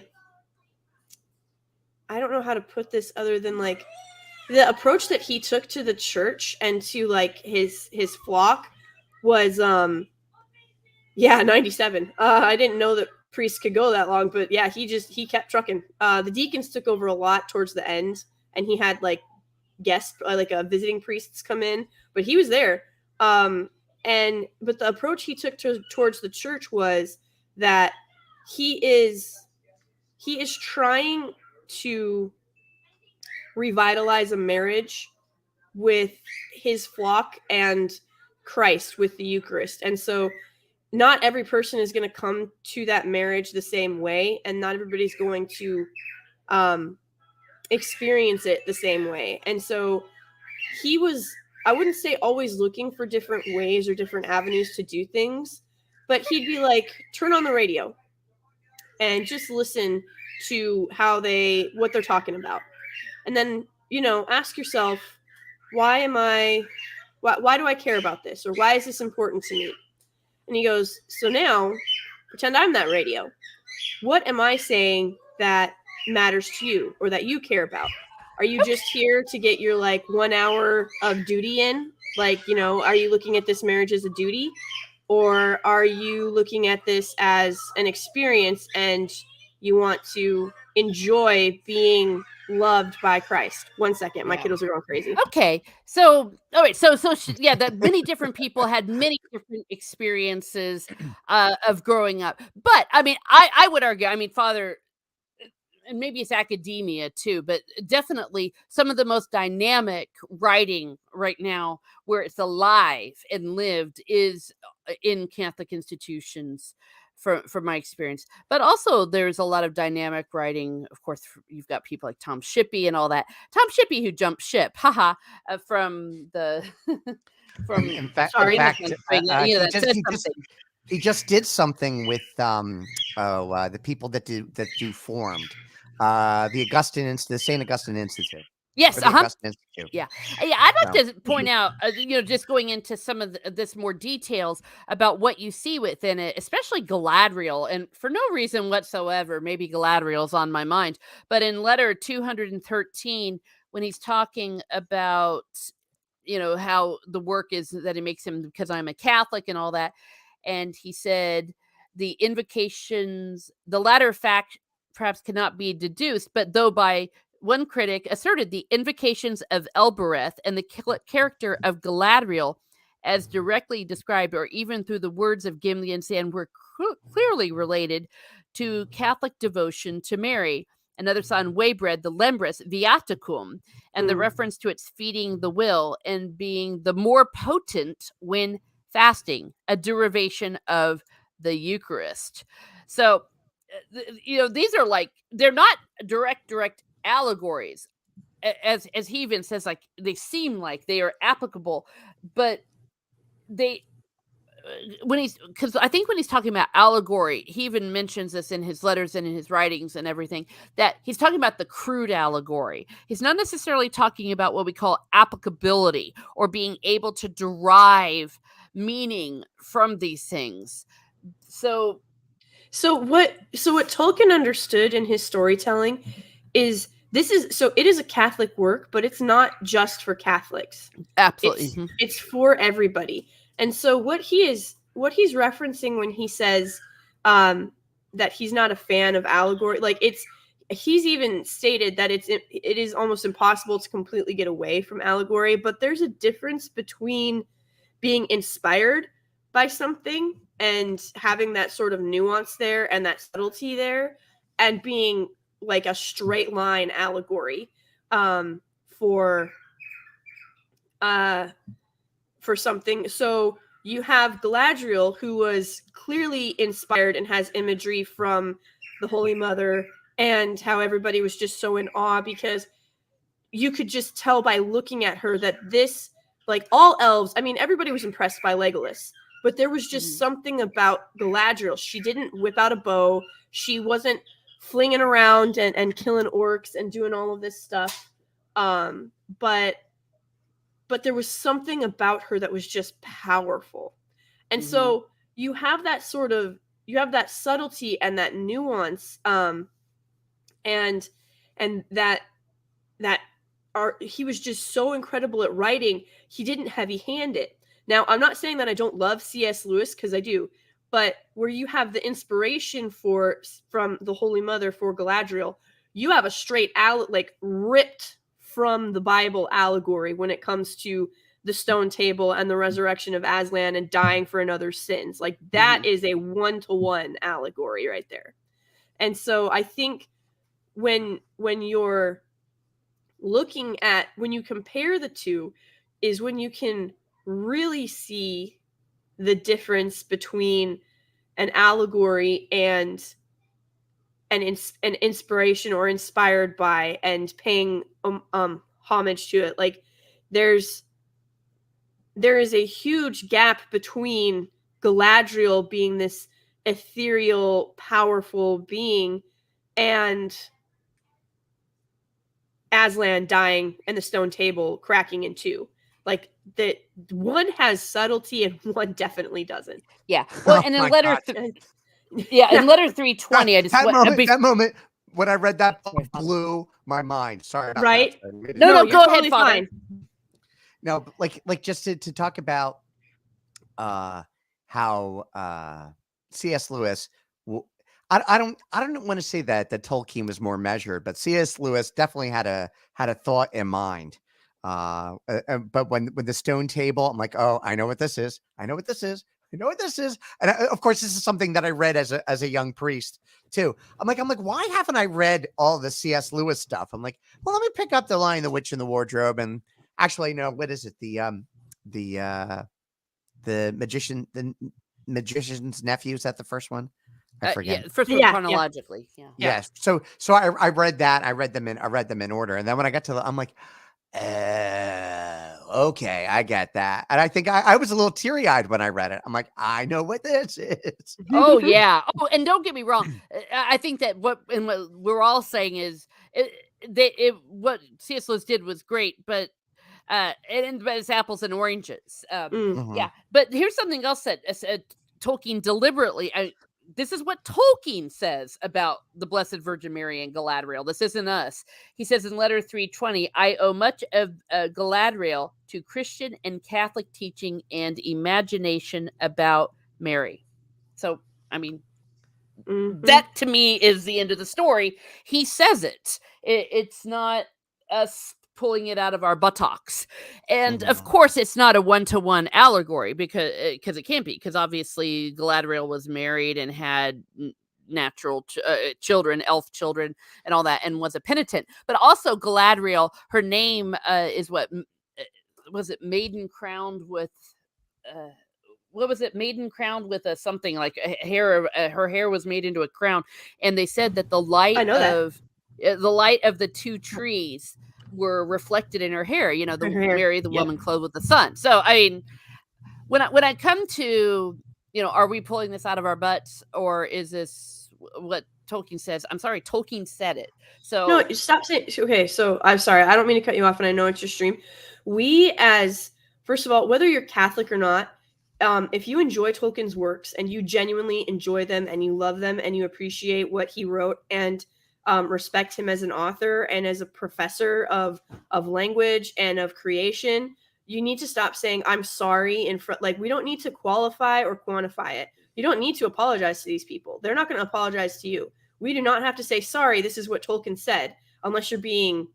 don't know how to put this other than like the approach that he took to the church and to like his flock was 97. I didn't know that priests could go that long, but yeah, he kept trucking. The deacons took over a lot towards the end, and he had like guests, like visiting priests come in, but he was there. But the approach he took towards the church was that he is trying to revitalize a marriage with his flock and Christ with the Eucharist. And so not every person is going to come to that marriage the same way, and not everybody's going to experience it the same way. And so he was, I wouldn't say always looking for different ways or different avenues to do things, but he'd be like, turn on the radio and just listen to what they're talking about. And then, ask yourself, why do I care about this? Or why is this important to me? And he goes, so now pretend I'm that radio. What am I saying that matters to you or that you care about? Are you just here to get your like 1 hour of duty in? Like, are you looking at this marriage as a duty? or are you looking at this as an experience and you want to enjoy being loved by Christ? 1 second, my Yeah. kiddos are going crazy. Okay, so all right, so yeah, that many different people had many different experiences of growing up. But I mean, I would argue, I mean, Father, and maybe it's academia too, but definitely some of the most dynamic writing right now, where it's alive and lived, is in Catholic institutions. From my experience, but also there's a lot of dynamic writing. Of course, you've got people like Tom Shippey and all that. Tom Shippey, who jumped ship, haha, from the from In fact, Sorry. Famous Ones, you know, that says something. he just did something with the people that do Formed, the St. Augustine Institute. Yes, Or the Augustine Institute. Yeah, I'd like to point out, you know, just going into some of this more details about what you see within it, especially Galadriel, and for no reason whatsoever, maybe Galadriel's on my mind, but in letter 213, when he's talking about, you know, how the work is that he makes him because I'm a Catholic and all that, and he said the invocations, the latter fact perhaps cannot be deduced, but though by one critic asserted the invocations of Elbereth and the character of Galadriel as directly described, or even through the words of Gimli and Sand, were clearly related to Catholic devotion to Mary. Another son, Waybread, the Lembris Viaticum, and the reference to its feeding the will and being the more potent when fasting, a derivation of the Eucharist. So, you know, these are like, they're not direct allegories, as he even says, like they seem like they are applicable, but they because I think when he's talking about allegory, he even mentions this in his letters and in his writings and everything, that he's talking about the crude allegory. He's not necessarily talking about what we call applicability or being able to derive meaning from these things. So what Tolkien understood in his storytelling is it is a Catholic work, but it's not just for Catholics. Absolutely. It's for everybody. And so what he's referencing when he says that he's not a fan of allegory, like he's even stated that it is almost impossible to completely get away from allegory, but there's a difference between being inspired by something and having that sort of nuance there and that subtlety there, and being like a straight line allegory for something. So you have Galadriel, who was clearly inspired and has imagery from the Holy Mother, and how everybody was just so in awe because you could just tell by looking at her that this, like all elves, I mean, everybody was impressed by Legolas, but there was just something about Galadriel. She didn't whip out a bow. She wasn't flinging around and killing orcs and doing all of this stuff. But there was something about her that was just powerful. And so you have that subtlety and that nuance, and that he was just so incredible at writing. He didn't heavy-hand it. Now, I'm not saying that I don't love C.S. Lewis, because I do, but where you have the inspiration from the Holy Mother for Galadriel, you have a straight ripped from the Bible allegory when it comes to the stone table and the resurrection of Aslan and dying for another's sins. Like that is a 1-to-1 allegory right there. And so I think when you're looking at, when you compare the two, is when you can really see the difference between an allegory and an inspiration or inspired by and paying homage to it. Like there is a huge gap between Galadriel being this ethereal, powerful being and Aslan dying and the stone table cracking in two. Like that one has subtlety and one definitely doesn't. Yeah. Well, and in letter in letter 320, I just that moment when I read that book blew my mind. Sorry about right? that. No, go totally ahead, Father. No, like just to talk about how C.S. Lewis. I don't want to say that Tolkien was more measured, but C.S. Lewis definitely had a thought in mind. But when the stone table, I'm like, oh, I know what this is. I know what this is. I know what this is. And of course, this is something that I read as a young priest too. I'm like, why haven't I read all the C.S. Lewis stuff? I'm like, well, let me pick up The Lion, the Witch, and the Wardrobe. And actually, no, what is it? The magician's nephew. Is that the first one? I forget. Yeah, first one Yeah, yeah. chronologically. Yeah. Yes. So I read that. I read them in order. And then when I got to I'm like, okay, I get that. And I think I was a little teary-eyed when I read it. I'm like, I know what this is. Oh yeah. Oh, and don't get me wrong. I think that what we're all saying is what C.S. Lewis did was great, but but it's apples and oranges. Mhm. Yeah. But here's something else that Tolkien deliberately. This is what Tolkien says about the Blessed Virgin Mary and Galadriel. This isn't us. He says in letter 320, I owe much of Galadriel to Christian and Catholic teaching and imagination about Mary. So, I mean, that to me is the end of the story. He says it. It's not us pulling it out of our buttocks. And of course, it's not a one-to-one allegory because it can't be, because obviously Galadriel was married and had natural children, elf children, and all that, and was a penitent. But also Galadriel, her name is what was it? Maiden crowned with. What was it? Maiden crowned with a something like a hair. Her hair was made into a crown, and they said that the light of the two trees were reflected in her hair. You know, the Mary, the woman clothed with the sun. So I mean, when I come to, are we pulling this out of our butts, or is this what Tolkien says? I'm sorry, Tolkien said it. So no, stop saying. Okay, so I'm sorry. I don't mean to cut you off, and I know it's your stream. We, as first of all, whether you're Catholic or not, if you enjoy Tolkien's works and you genuinely enjoy them and you love them and you appreciate what he wrote and respect him as an author and as a professor of language and of creation, you need to stop saying I'm sorry in front. Like, we don't need to qualify or quantify it. You don't need to apologize to these people. They're not going to apologize to you. We do not have to say sorry. This is what Tolkien said, unless you're being,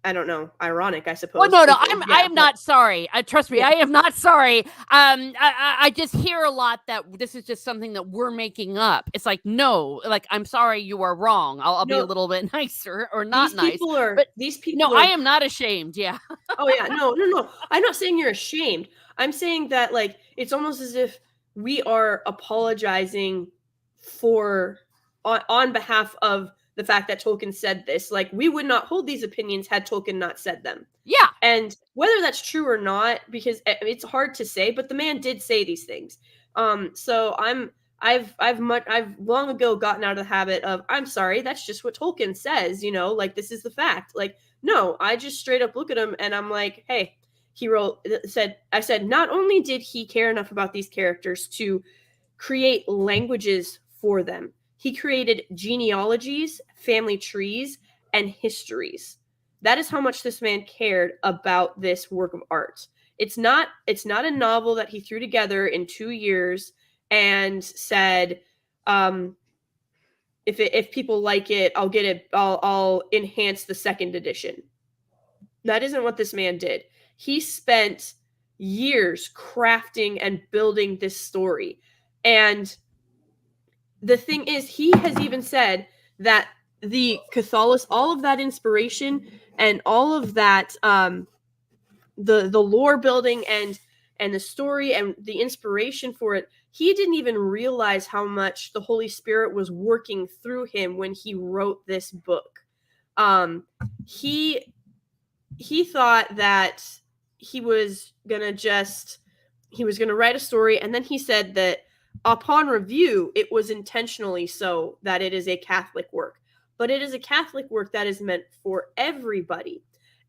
I don't know, ironic, I suppose. Well, no, I am not sorry. Trust me, I am not sorry. I just hear a lot that this is just something that we're making up. It's like, no, like, I'm sorry, you are wrong. I'll be a little bit nicer or not nice. These people I am not ashamed. Yeah. Oh yeah, no. I'm not saying you're ashamed. I'm saying that, like, it's almost as if we are apologizing on behalf of the fact that Tolkien said this. Like, we would not hold these opinions had Tolkien not said them. Yeah. And whether that's true or not, because it's hard to say, but the man did say these things. So I've long ago gotten out of the habit of, I'm sorry, that's just what Tolkien says, like, this is the fact. Like, no, I just straight up look at him and I'm like, hey, I said, not only did he care enough about these characters to create languages for them, he created genealogies, family trees, and histories. That is how much this man cared about this work of art. It's not a novel that he threw together in 2 years and said, if people like it, I'll get it. I'll enhance the second edition. That isn't what this man did. He spent years crafting and building this story. And the thing is, he has even said that the all of that inspiration and all of that, the lore building and the story and the inspiration for it, he didn't even realize how much the Holy Spirit was working through him when he wrote this book. He thought that he was gonna write a story, and then he said that upon review, it was intentionally so that it is a Catholic work. But it is a Catholic work that is meant for everybody.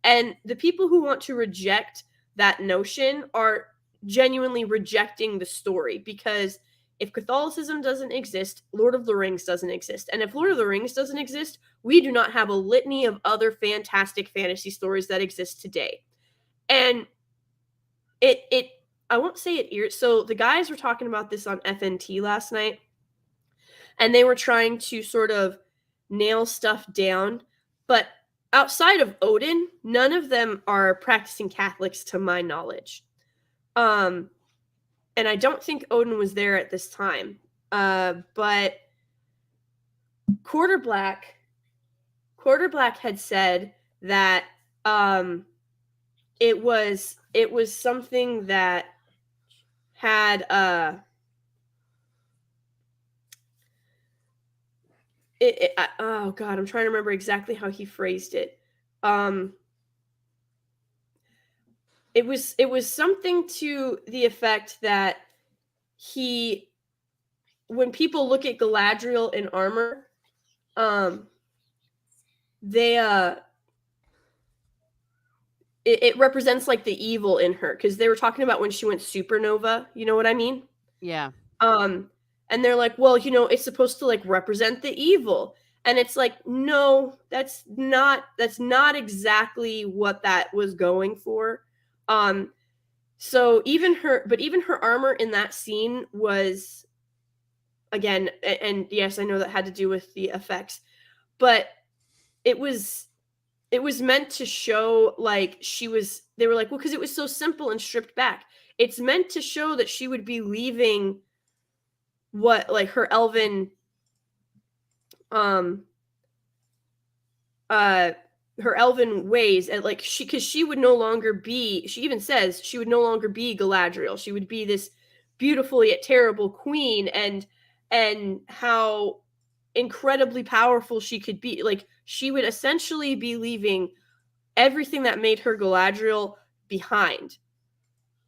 And the people who want to reject that notion are genuinely rejecting the story, because if Catholicism doesn't exist, Lord of the Rings doesn't exist. And if Lord of the Rings doesn't exist, we do not have a litany of other fantastic fantasy stories that exist today. And I won't say it. So the guys were talking about this on FNT last night, and they were trying to sort of nail stuff down. But outside of Odin, none of them are practicing Catholics, to my knowledge. And I don't think Odin was there at this time. But Quarter Black had said that it was something that had oh god, I'm trying to remember exactly how he phrased it. It was something to the effect that when people look at Galadriel in armor, they it represents like the evil in her, because they were talking about when she went supernova, you know what I mean? Yeah. And they're like, well, it's supposed to like represent the evil. And it's like, no, that's not exactly what that was going for. So even her armor in that scene was, again, and yes, I know that had to do with the effects, but it was meant to show like they were like, well, because it was so simple and stripped back. It's meant to show that she would be leaving what, like, her elven ways, and like because she would no longer be, she even says she would no longer be Galadriel. She would be this beautiful yet terrible queen, and how incredibly powerful she could be. Like, she would essentially be leaving everything that made her Galadriel behind.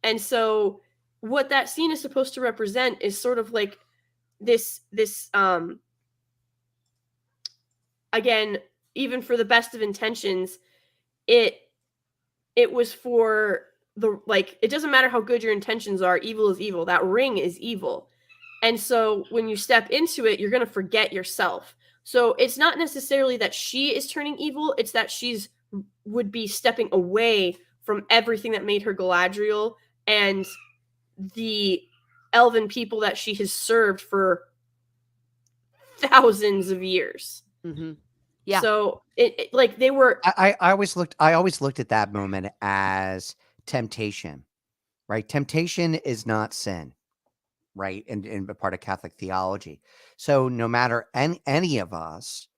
And so what that scene is supposed to represent is sort of like this again, even for the best of intentions, it was for the, like, it doesn't matter how good your intentions are, evil is evil. That ring is evil. And so when you step into it, you're going to forget yourself. So it's not necessarily that she is turning evil, it's that would be stepping away from everything that made her Galadriel and the elven people that she has served for thousands of years. Mm-hmm. Yeah. So it like they were. I always looked at that moment as temptation, right? Temptation is not sin, right? And a part of Catholic theology. So no matter any of us,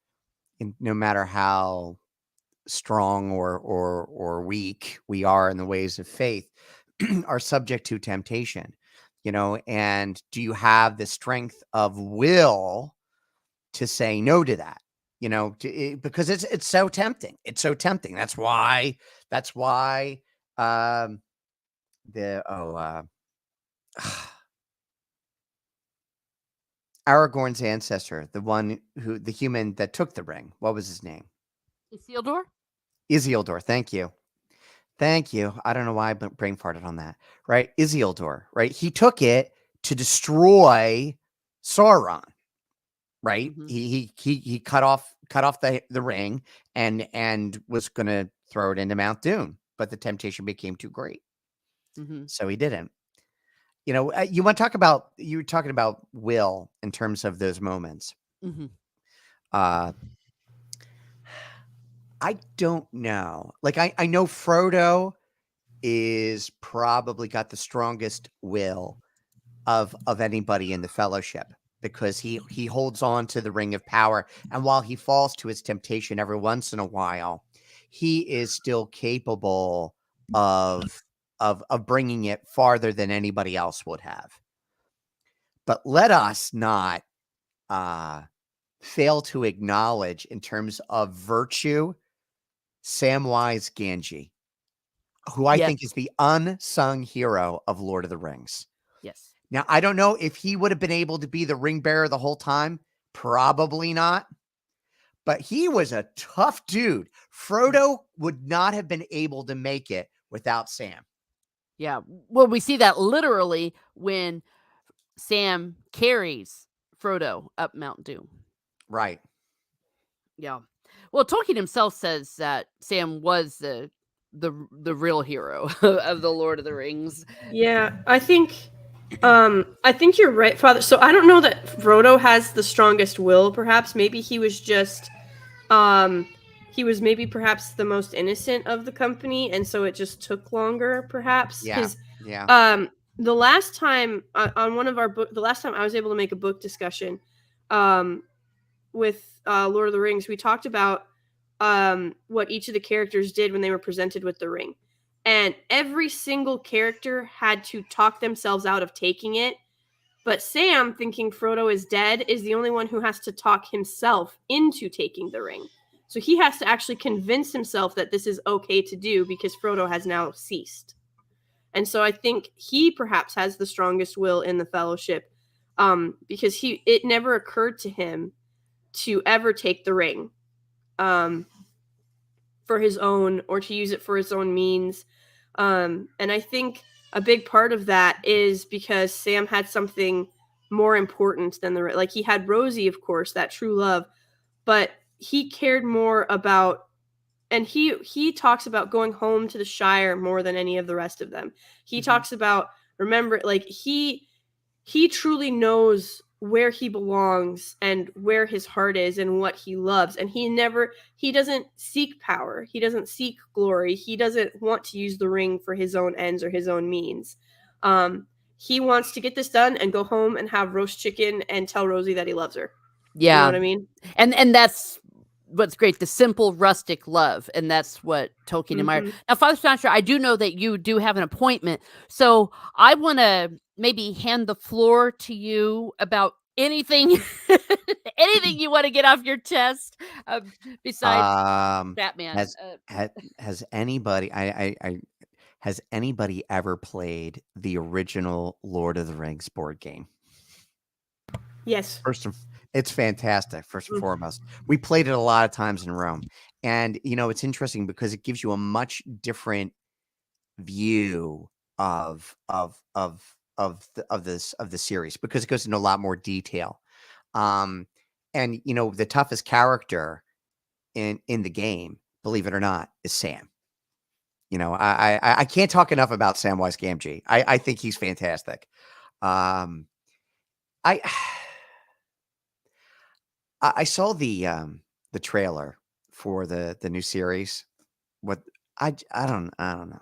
and no matter how strong or weak we are in the ways of faith, are subject to temptation, and do you have the strength of will to say no to that? Because it's so tempting. It's so tempting. That's why the Aragorn's ancestor, the human that took the ring, what was his name? Isildur? Isildur. Thank you. I don't know why I brain farted on that. Right? Isildur, right? He took it to destroy Sauron. Right? Mm-hmm. He cut off the ring and was going to throw it into Mount Doom, but the temptation became too great. Mm-hmm. So he didn't. You want to talk about, you were talking about will in terms of those moments. Mm-hmm. I don't know. Like, I know Frodo is probably got the strongest will of anybody in the Fellowship, because he holds on to the ring of power, and while he falls to his temptation every once in a while, he is still capable of bringing it farther than anybody else would have. But let us not fail to acknowledge, in terms of virtue, Samwise Gamgee, who I think is the unsung hero of Lord of the Rings. Yes. Now, I don't know if he would have been able to be the ring bearer the whole time. Probably not. But he was a tough dude. Frodo would not have been able to make it without Sam. Yeah. Well, we see that literally when Sam carries Frodo up Mount Doom. Right. Yeah. Well, Tolkien himself says that Sam was the the real hero of the Lord of the Rings. Yeah, I think you're right, Father. So I don't know that Frodo has the strongest will, perhaps. Maybe he was just he was maybe perhaps the most innocent of the company, and so it just took longer, perhaps. Yeah. Because Yeah. the last time on one of our book, the last time I was able to make a book discussion with Lord of the Rings, we talked about what each of the characters did when they were presented with the ring. And every single character had to talk themselves out of taking it. But Sam, thinking Frodo is dead, is the only one who has to talk himself into taking the ring. So he has to actually convince himself that this is okay to do because Frodo has now ceased. And so I think he perhaps has the strongest will in the Fellowship, because it never occurred to him to ever take the ring for his own, or to use it for his own means. And I think a big part of that is because Sam had something more important than like he had Rosie, of course, that true love, but he cared more about, and he talks about going home to the Shire more than any of the rest of them. He talks about, remember, like he truly knows where he belongs and where his heart is and what he loves, and he doesn't seek power, he doesn't seek glory, he doesn't want to use the ring for his own ends or his own means. He wants to get this done and go home and have roast chicken and tell Rosie that he loves her. Yeah. You know what I mean? And that's what's great, the simple rustic love, and that's what Tolkien admired. Now, Father Sinatra, I do know that you do have an appointment, so I want to maybe hand the floor to you about anything anything you want to get off your chest besides Batman. Has anybody has anybody ever played the original Lord of the Rings board game? Yes. It's fantastic. First and foremost, we played it a lot of times in Rome, and it's interesting because it gives you a much different view of the series, because it goes into a lot more detail. And the toughest character in the game, believe it or not, is Sam. I can't talk enough about Samwise Gamgee. I think he's fantastic. I saw the trailer for the new series. What I don't know.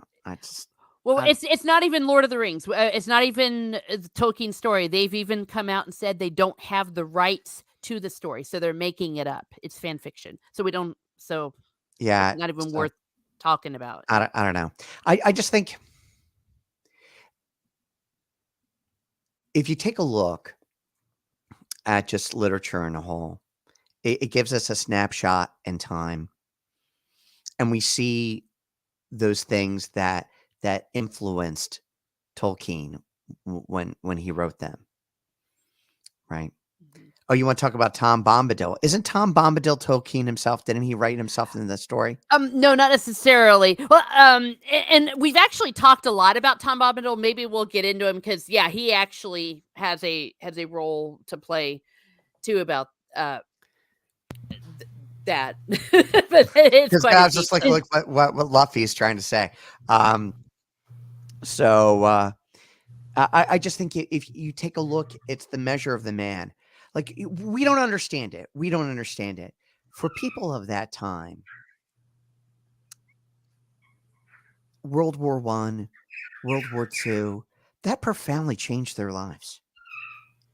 Well, it's not even Lord of the Rings. It's not even Tolkien's story. They've even come out and said they don't have the rights to the story, so they're making it up. It's fan fiction, so we don't. So yeah, it's not even worth talking about. I don't know. I just think if you take a look at just literature in a whole, it gives us a snapshot in time, and we see those things that influenced Tolkien when he wrote them, right? Oh, you want to talk about Tom Bombadil? Isn't Tom Bombadil Tolkien himself? Didn't he write himself in the story? No, not necessarily. Well, and we've actually talked a lot about Tom Bombadil. Maybe we'll get into him because he actually has a role to play too about that. But it's quite. I was just like what Luffy's trying to say. So I just think if you take a look, it's the measure of the man. Like, we don't understand it. We don't understand it. For people of that time, World War I, World War II, that profoundly changed their lives.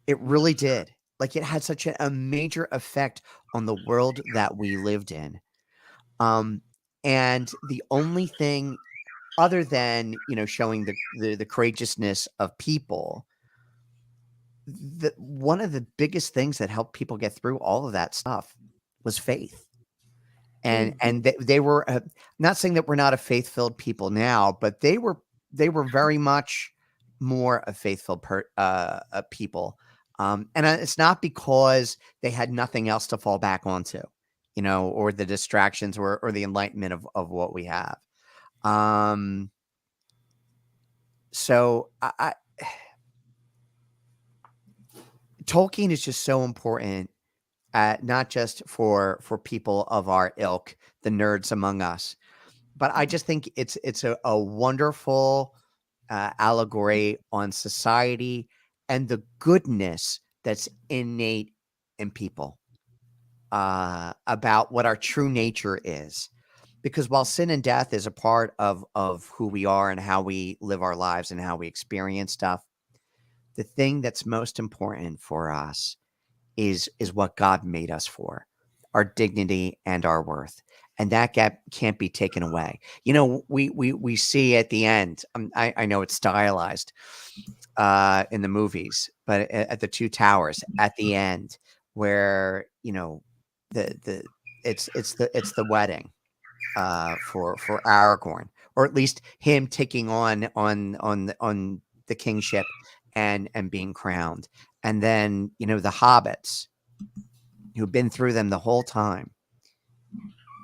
It really did. Like, it had such a major effect on the world that we lived in. And the only thing other than, showing the courageousness of people, one of the biggest things that helped people get through all of that stuff was faith. And they were not saying that we're not a faith-filled people now, but they were very much more a faithful people. And it's not because they had nothing else to fall back onto, or the distractions or the enlightenment of what we have. So Tolkien is just so important, not just for people of our ilk, the nerds among us, but I just think it's a wonderful allegory on society and the goodness that's innate in people, about what our true nature is. Because while sin and death is a part of who we are and how we live our lives and how we experience stuff, the thing that's most important for us is what God made us for, our dignity and our worth. And that gap can't be taken away. We see at the end, I know it's stylized in the movies, but at the Two Towers at the end, where the it's the wedding for Aragorn, or at least him taking on the kingship and being crowned. And then the hobbits who've been through them the whole time,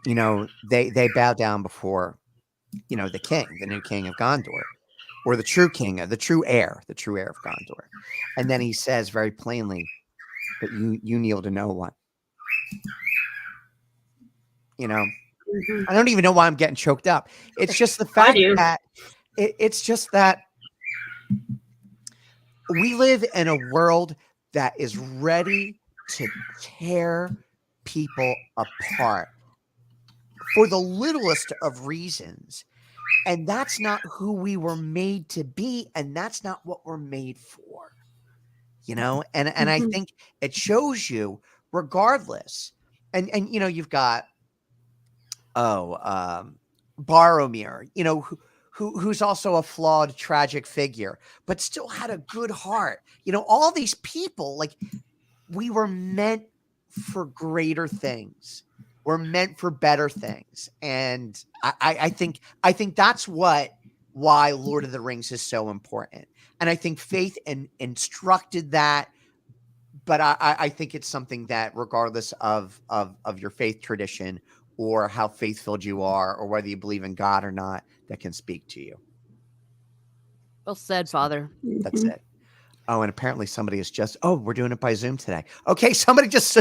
they bow down before the king, the new king of Gondor, or the true king, the true heir of Gondor. And then he says very plainly, but you kneel to no one. Mhm. I don't even know why I'm getting choked up. It's just the I fact do. that it's just that we live in a world that is ready to tear people apart for the littlest of reasons. And that's not who we were made to be. And that's not what we're made for, and I Mhm. think it shows you regardless. And you've got, Boromir, who's also a flawed, tragic figure, but still had a good heart. All these people, like, we were meant for greater things. We're meant for better things. And I think that's why Lord of the Rings is so important. And I think faith instructed that, but I think it's something that, regardless of your faith tradition or how faith-filled you are, or whether you believe in God or not, that can speak to you. Well said, So Father. that's Mhm. it. Oh, and apparently somebody is we're doing it by Zoom today. Okay, somebody just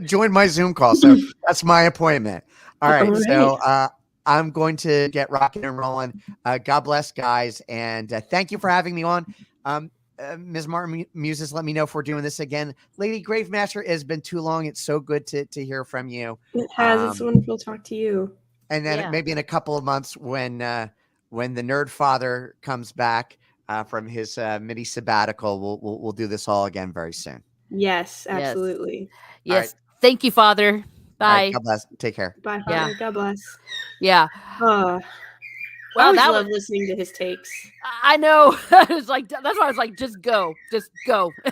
joined my Zoom call, so that's my appointment. All right, All so right. I'm going to get rocking and rolling. God bless, guys, and thank you for having me on. Ms. Martin Muses, let me know if we're doing this again. Lady Gravemaster, it has been too long. It's so good to hear from you. It has. It's wonderful to talk to you. And then Yeah. maybe in a couple of months, when the Nerd Father comes back from his mini sabbatical, we'll do this all again very soon. Yes, Yes. absolutely. All right. Yes. Thank you, Father. All right. Bye. God bless. Take care. Bye, Yeah. Father. God bless. Yeah. I Well, always that love was. listening to his takes. I know. It's like, that's why I was like, just go.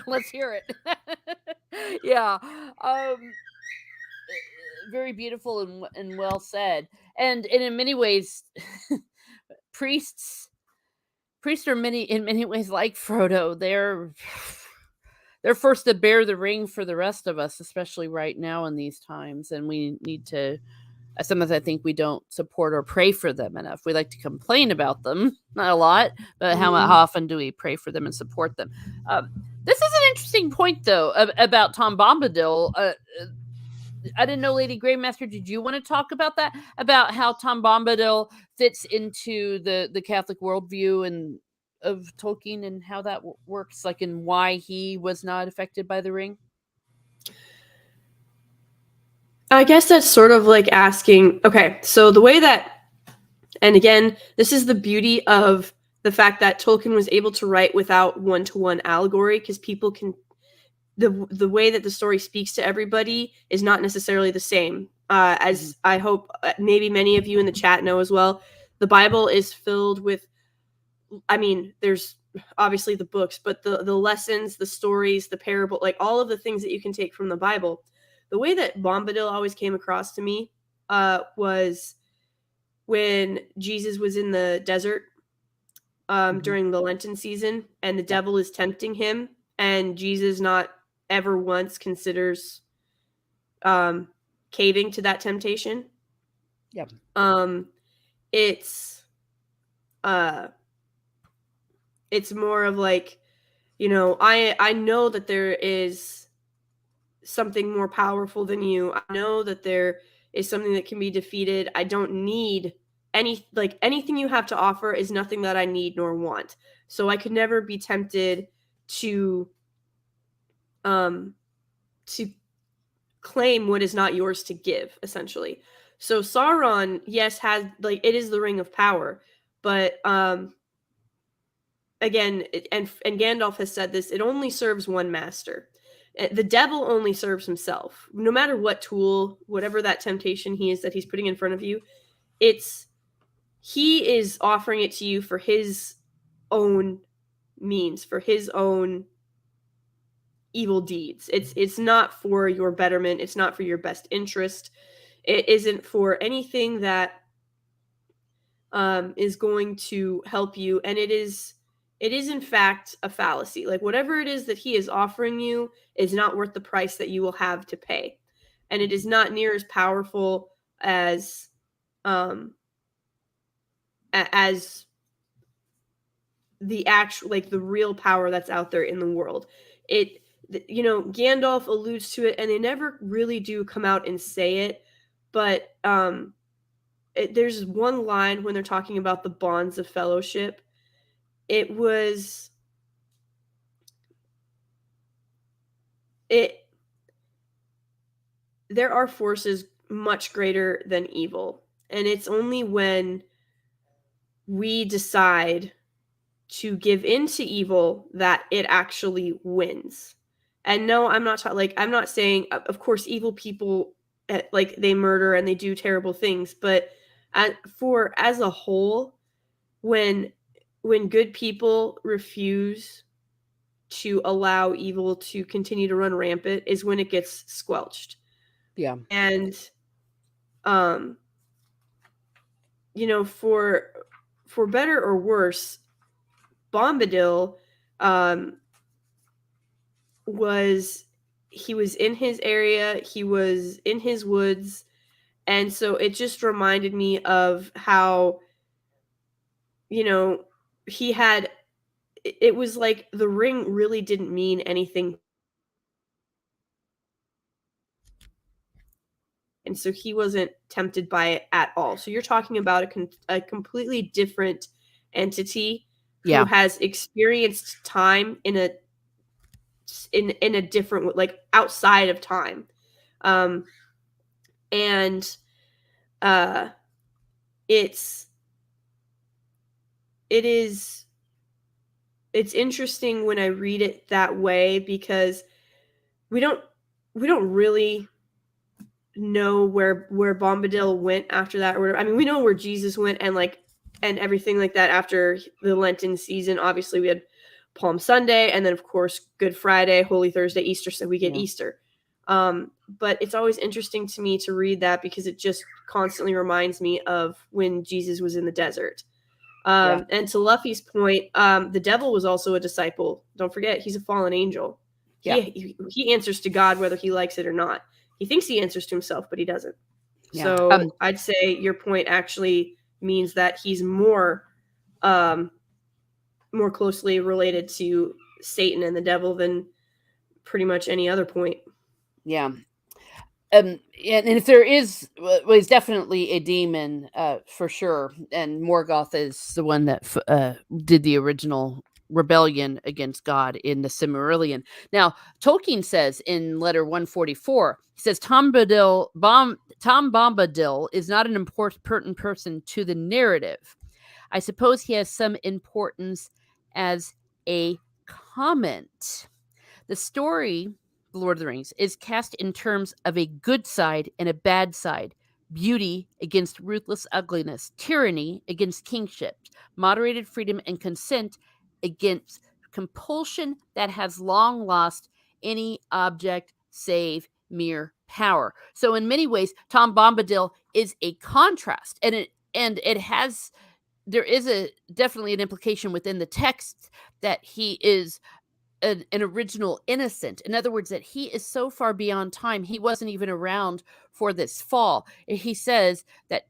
Let's hear it. Yeah. Very beautiful and well said. And in many ways, priests are in many ways like Frodo. They're forced to bear the ring for the rest of us, especially right now in these times. And we need to. Sometimes I think we don't support or pray for them enough. We like to complain about them, not a lot, but how often do we pray for them and support them? This is an interesting point, though, about Tom Bombadil. I didn't know, Lady Gravemaster, did you want to talk about that? About how Tom Bombadil fits into the Catholic worldview and of Tolkien, and how that works, like, and why he was not affected by the ring? I guess that's sort of like asking, okay, so the way that, and again, this is the beauty of the fact that Tolkien was able to write without one-to-one allegory, because people can, the way that the story speaks to everybody is not necessarily the same. As I hope maybe many of you in the chat know as well, the Bible is filled with, I mean, there's obviously the books, but the lessons, the stories, the parable, like all of the things that you can take from the Bible. The way that Bombadil always came across to me was when Jesus was in the desert during the Lenten season, and the devil is tempting him, and Jesus not ever once considers caving to that temptation. Yep. It's more of like, I know that there is something more powerful than you. I know that there is something that can be defeated. I don't need anything you have to offer is nothing that I need nor want. So I could never be tempted to claim what is not yours to give, essentially. So Sauron, yes, has it is the ring of power, but again, and Gandalf has said this, it only serves one master. The devil only serves himself. No matter what tool, whatever that temptation he is that he's putting in front of you, he is offering it to you for his own means, for his own evil deeds. It's not for your betterment. It's not for your best interest. It isn't for anything that is going to help you. And it is in fact a fallacy. Like whatever it is that he is offering you is not worth the price that you will have to pay. And it is not near as powerful as the actual, like the real power that's out there in the world. Gandalf alludes to it, and they never really do come out and say it, but there's one line when they're talking about the bonds of fellowship. There are forces much greater than evil, and it's only when we decide to give into evil that it actually wins. And no, I'm not I'm not saying, of course, evil people they murder and they do terrible things, but as a whole, when good people refuse to allow evil to continue to run rampant is when it gets squelched. Yeah. And for better or worse, Bombadil was in his area, he was in his woods, and so it just reminded me of how he had, it was like the ring really didn't mean anything, and so he wasn't tempted by it at all. So you're talking about a completely different entity who has experienced time in a different, like outside of time. And it's interesting when I read it that way, because we don't really know where Bombadil went after that, or whatever. I mean, we know where Jesus went and everything like that after the Lenten season. Obviously, we had Palm Sunday, and then of course Good Friday, Holy Thursday, Easter, so we get Easter. But it's always interesting to me to read that, because it just constantly reminds me of when Jesus was in the desert. And to Luffy's point, the devil was also a disciple. Don't forget, he's a fallen angel. He answers to God whether he likes it or not. He thinks he answers to himself, but he doesn't. So I'd say your point actually means that he's more closely related to Satan and the devil than pretty much any other point. Yeah. And if there is, well, he's definitely a demon, for sure. And Morgoth is the one that did the original rebellion against God in the Silmarillion. Now, Tolkien says in letter 144, he says, Tom Bombadil is not an important person to the narrative. I suppose he has some importance as a comment. The story, The Lord of the Rings, is cast in terms of a good side and a bad side, beauty against ruthless ugliness, tyranny against kingship, moderated freedom and consent against compulsion that has long lost any object save mere power. So in many ways, Tom Bombadil is a contrast, and there is definitely an implication within the text that he is an original innocent. In other words, that he is so far beyond time, he wasn't even around for this fall. He says that,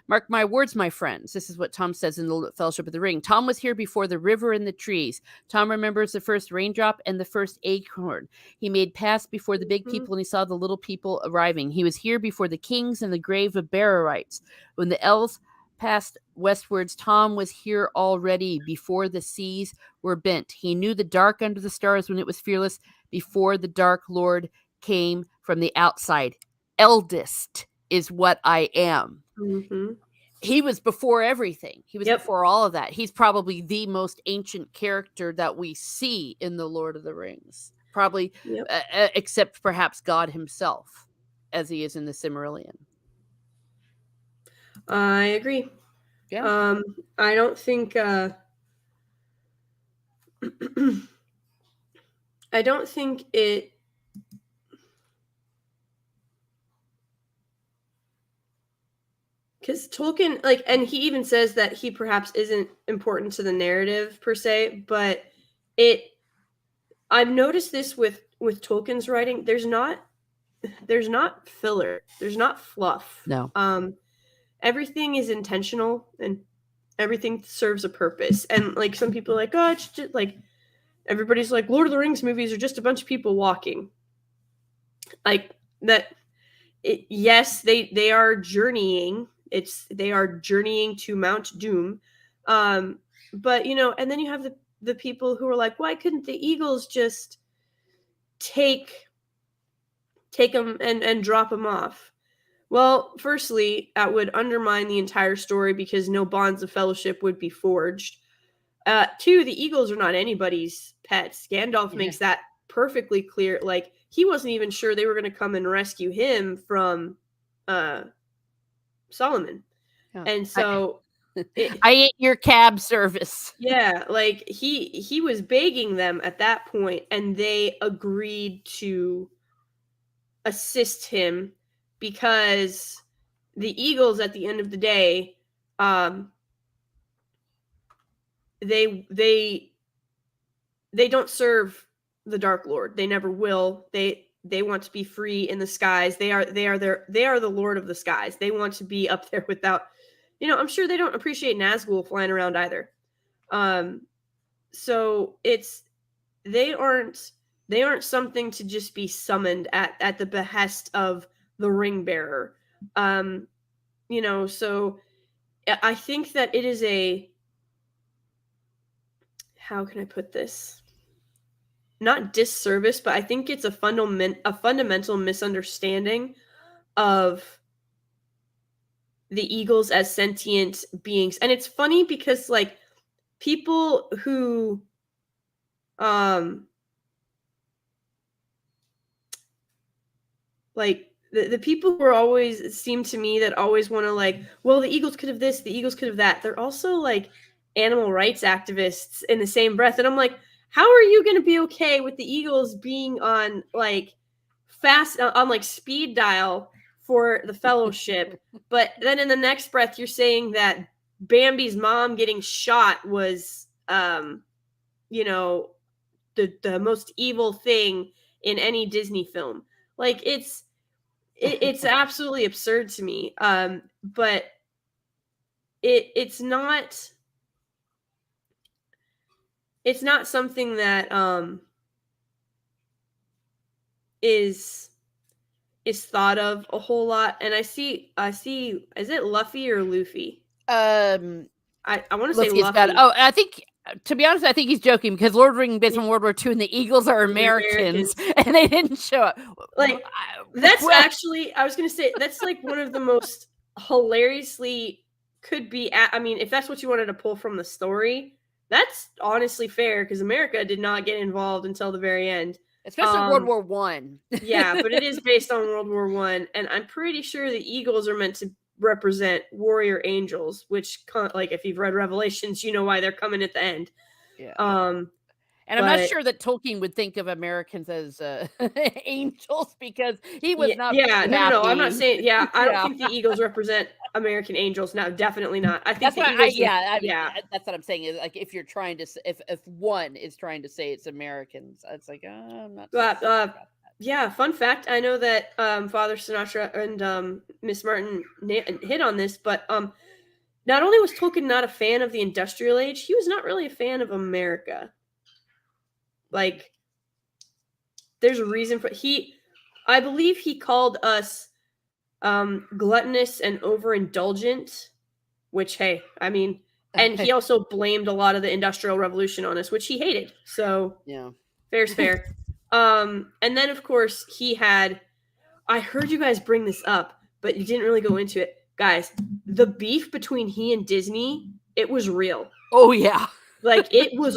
mark my words, my friends. This is what Tom says in the Fellowship of the Ring. Tom was here before the river and the trees. Tom remembers the first raindrop and the first acorn. He made paths before the big people, and he saw the little people arriving. He was here before the kings and the grave of Bararites. When the elves past westwards, Tom was here already before the seas were bent. He knew the dark under the stars when it was fearless, before the Dark Lord came from the outside. Eldest is what I am. Mm-hmm. He was before everything. He was Yep. before all of that. He's probably the most ancient character that we see in the Lord of the Rings. Probably, Yep. except perhaps God himself, as he is in the Silmarillion. I agree. Yeah. I don't think I don't think it because Tolkien, like, and he even says that he perhaps isn't important to the narrative per se, but I've noticed this with Tolkien's writing. There's not filler. There's not fluff. No. Everything is intentional and everything serves a purpose. And like some people are like, oh, it's just like everybody's like, Lord of the Rings movies are just a bunch of people walking. Like that. Yes, they are journeying. They are journeying to Mount Doom. But and then you have the people who are like, why couldn't the Eagles just take them and drop them off? Well, firstly, that would undermine the entire story because no bonds of fellowship would be forged. Two, the Eagles are not anybody's pets. Gandalf makes that perfectly clear. Like, he wasn't even sure they were going to come and rescue him from Solomon. Yeah. And so I ain't your cab service. Yeah, like he was begging them at that point, and they agreed to assist him because the Eagles, at the end of the day, they don't serve the Dark Lord. They never will. They want to be free in the skies. They are the Lord of the skies. They want to be up there without, I'm sure they don't appreciate Nazgul flying around either. So they aren't something to just be summoned at the behest of the ring bearer. So I think that it is how can I put this? Not disservice, but I think it's a fundamental misunderstanding of the Eagles as sentient beings. And it's funny because like people who like the people who are always seem to me that always want to like, well, the Eagles could have this, the Eagles could have that. They're also like animal rights activists in the same breath. And I'm like, how are you going to be okay with the Eagles being on like on like speed dial for the fellowship? But then in the next breath, you're saying that Bambi's mom getting shot was, the most evil thing in any Disney film. Like it's absolutely absurd to me. But it's not something that is thought of a whole lot. And I see is it Luffy or Luffy? I want to say Luffy. Oh, I think, to be honest, I think he's joking because Lord of the Rings based on World War II and the Eagles are Americans and they didn't show up. Like, that's actually, I was going to say, that's like one of the most hilariously could be, I mean, if that's what you wanted to pull from the story, that's honestly fair because America did not get involved until the very end. Especially World War One. Yeah, but it is based on World War One, and I'm pretty sure the Eagles are meant to represent warrior angels, which, like, if you've read Revelations, you know why they're coming at the end. Yeah. And I'm not sure that Tolkien would think of Americans as angels because he was not. Yeah, no, I'm not saying. Yeah, I don't think the Eagles represent American angels. No, definitely not. I think that's what I'm saying is like if you're trying to if one is trying to say it's Americans, it's like I'm not. Yeah, fun fact. I know that Father Sinatra and Miss Martin hit on this, but not only was Tolkien not a fan of the industrial age, he was not really a fan of America. Like, there's a reason for I believe he called us gluttonous and overindulgent which, hey, I mean, and he also blamed a lot of the Industrial Revolution on us, which he hated. So Yeah. fair's fair. And then, of course, he had, I heard you guys bring this up, but you didn't really go into it. Guys, the beef between he and Disney, it was real. Oh, yeah. Like, it was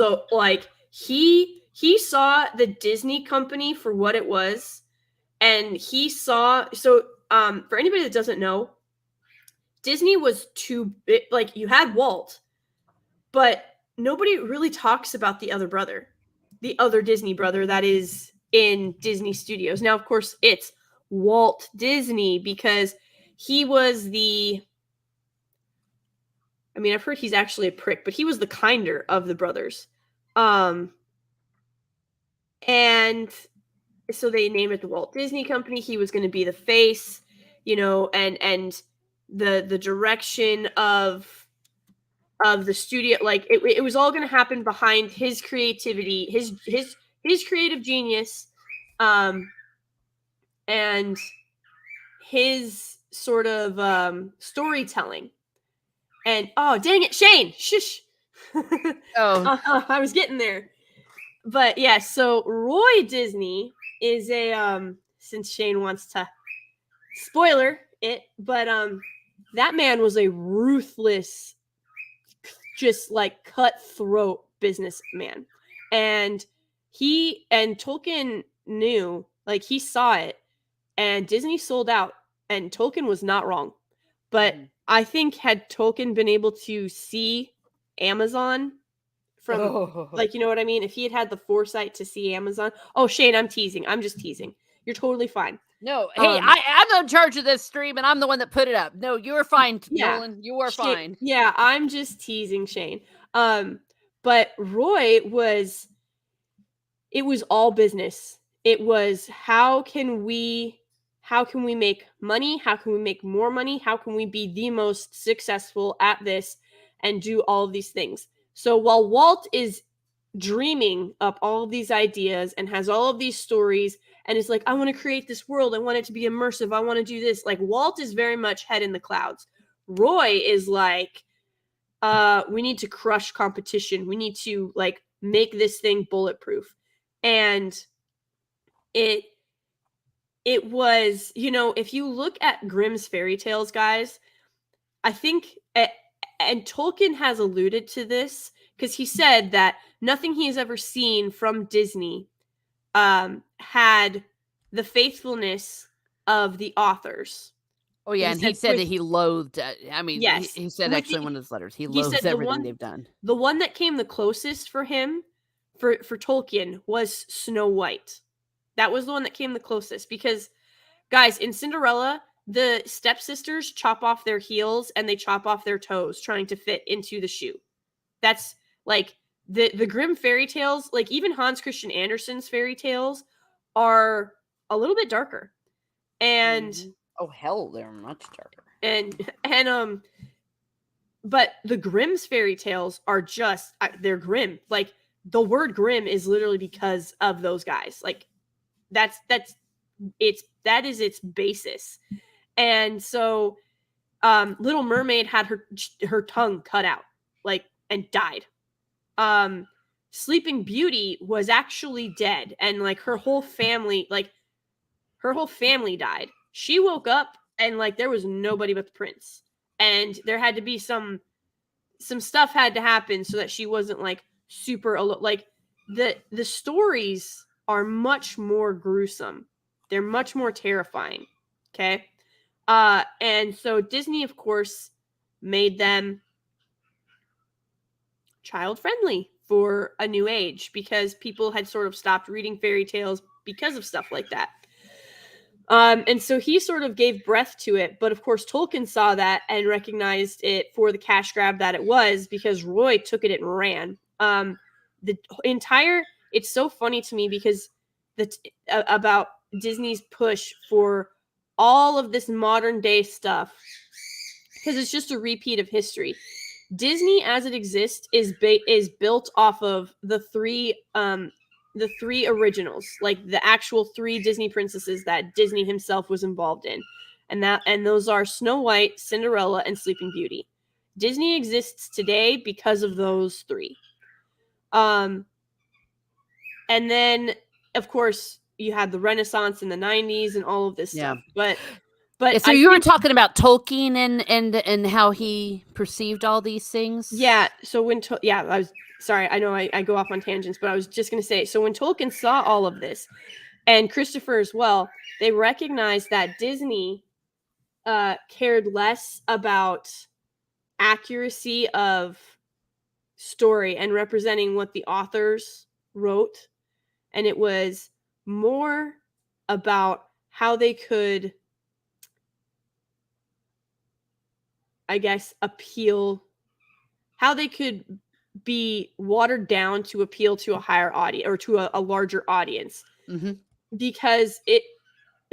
he saw the Disney company for what it was, and he saw, so for anybody that doesn't know, Disney was too big. Like, you had Walt, but nobody really talks about the other brother, the other Disney brother that is in Disney Studios. Now, of course, it's Walt Disney because he was the, I mean, I've heard he's actually a prick, but he was the kinder of the brothers. And so they named it the Walt Disney Company. He was going to be the face, you know, and the direction of the studio. Like, it was all going to happen behind his creativity, his creative genius, and his sort of storytelling. And oh, dang it, Shane, shush. I was getting there. But yeah, so Roy Disney is a since Shane wants to spoiler it, but that man was a ruthless, just like cutthroat businessman. And Tolkien knew, like, he saw it, and Disney sold out, and Tolkien was not wrong. But I think had Tolkien been able to see Amazon from, like, you know what I mean? If he had the foresight to see Amazon. Oh, Shane, I'm teasing. I'm just teasing. You're totally fine. No, hey, I'm in charge of this stream, and I'm the one that put it up. No, you're fine, Nolan. You are fine. Yeah, I'm just teasing Shane. But Roy was, it was all business. It was, how can we make money? How can we make more money? How can we be the most successful at this and do all of these things? So while Walt is dreaming up all of these ideas and has all of these stories and is like, I want to create this world. I want it to be immersive. I want to do this. Like, Walt is very much head in the clouds. Roy is like, we need to crush competition. We need to, like, make this thing bulletproof. And it was, you know, if you look at Grimm's fairy tales, guys, I think, and Tolkien has alluded to this because he said that nothing he has ever seen from Disney had the faithfulness of the authors. Oh, yeah, and he said that he loathed, I mean, yes, he said actually in one of his letters, he loathes everything they've done. The one that came the closest for him, for Tolkien, was Snow White. That was the one that came the closest because, guys, in Cinderella, the stepsisters chop off their heels and they chop off their toes trying to fit into the shoe. That's, like, the Grimm fairy tales, like, even Hans Christian Andersen's fairy tales are a little bit darker. And oh, hell, they're much darker. And but the Grimm's fairy tales are just, they're grim. Like, the word grim is literally because of those guys. Like, that is its basis. And so Little Mermaid had her tongue cut out, like, and died. Sleeping Beauty was actually dead, and, like, her whole family died. She woke up and, like, there was nobody but the prince, and there had to be some stuff had to happen so that she wasn't, like, super like, the stories are much more gruesome. They're much more terrifying. Okay. And so Disney, of course, made them child friendly for a new age because people had sort of stopped reading fairy tales because of stuff like that. And so he sort of gave breath to it. But of course, Tolkien saw that and recognized it for the cash grab that it was because Roy took it and ran. It's so funny to me because about Disney's push for all of this modern day stuff, because it's just a repeat of history. Disney as it exists is built off of the three originals, like the actual 3 Disney princesses that Disney himself was involved in. And those are Snow White, Cinderella, and Sleeping Beauty. Disney exists today because of those three. And then, of course, you had the Renaissance in the 90s and all of this Yeah. stuff. But So I you were think, talking about Tolkien and how he perceived all these things. yeah. So when I was sorry, I know I go off on tangents, but I was just going to say, so when Tolkien saw all of this, and Christopher as well, they recognized that Disney cared less about accuracy of story and representing what the authors wrote, and it was more about how they could, I guess, how they could be watered down to appeal to a higher audience or to a larger audience. Mm-hmm. Because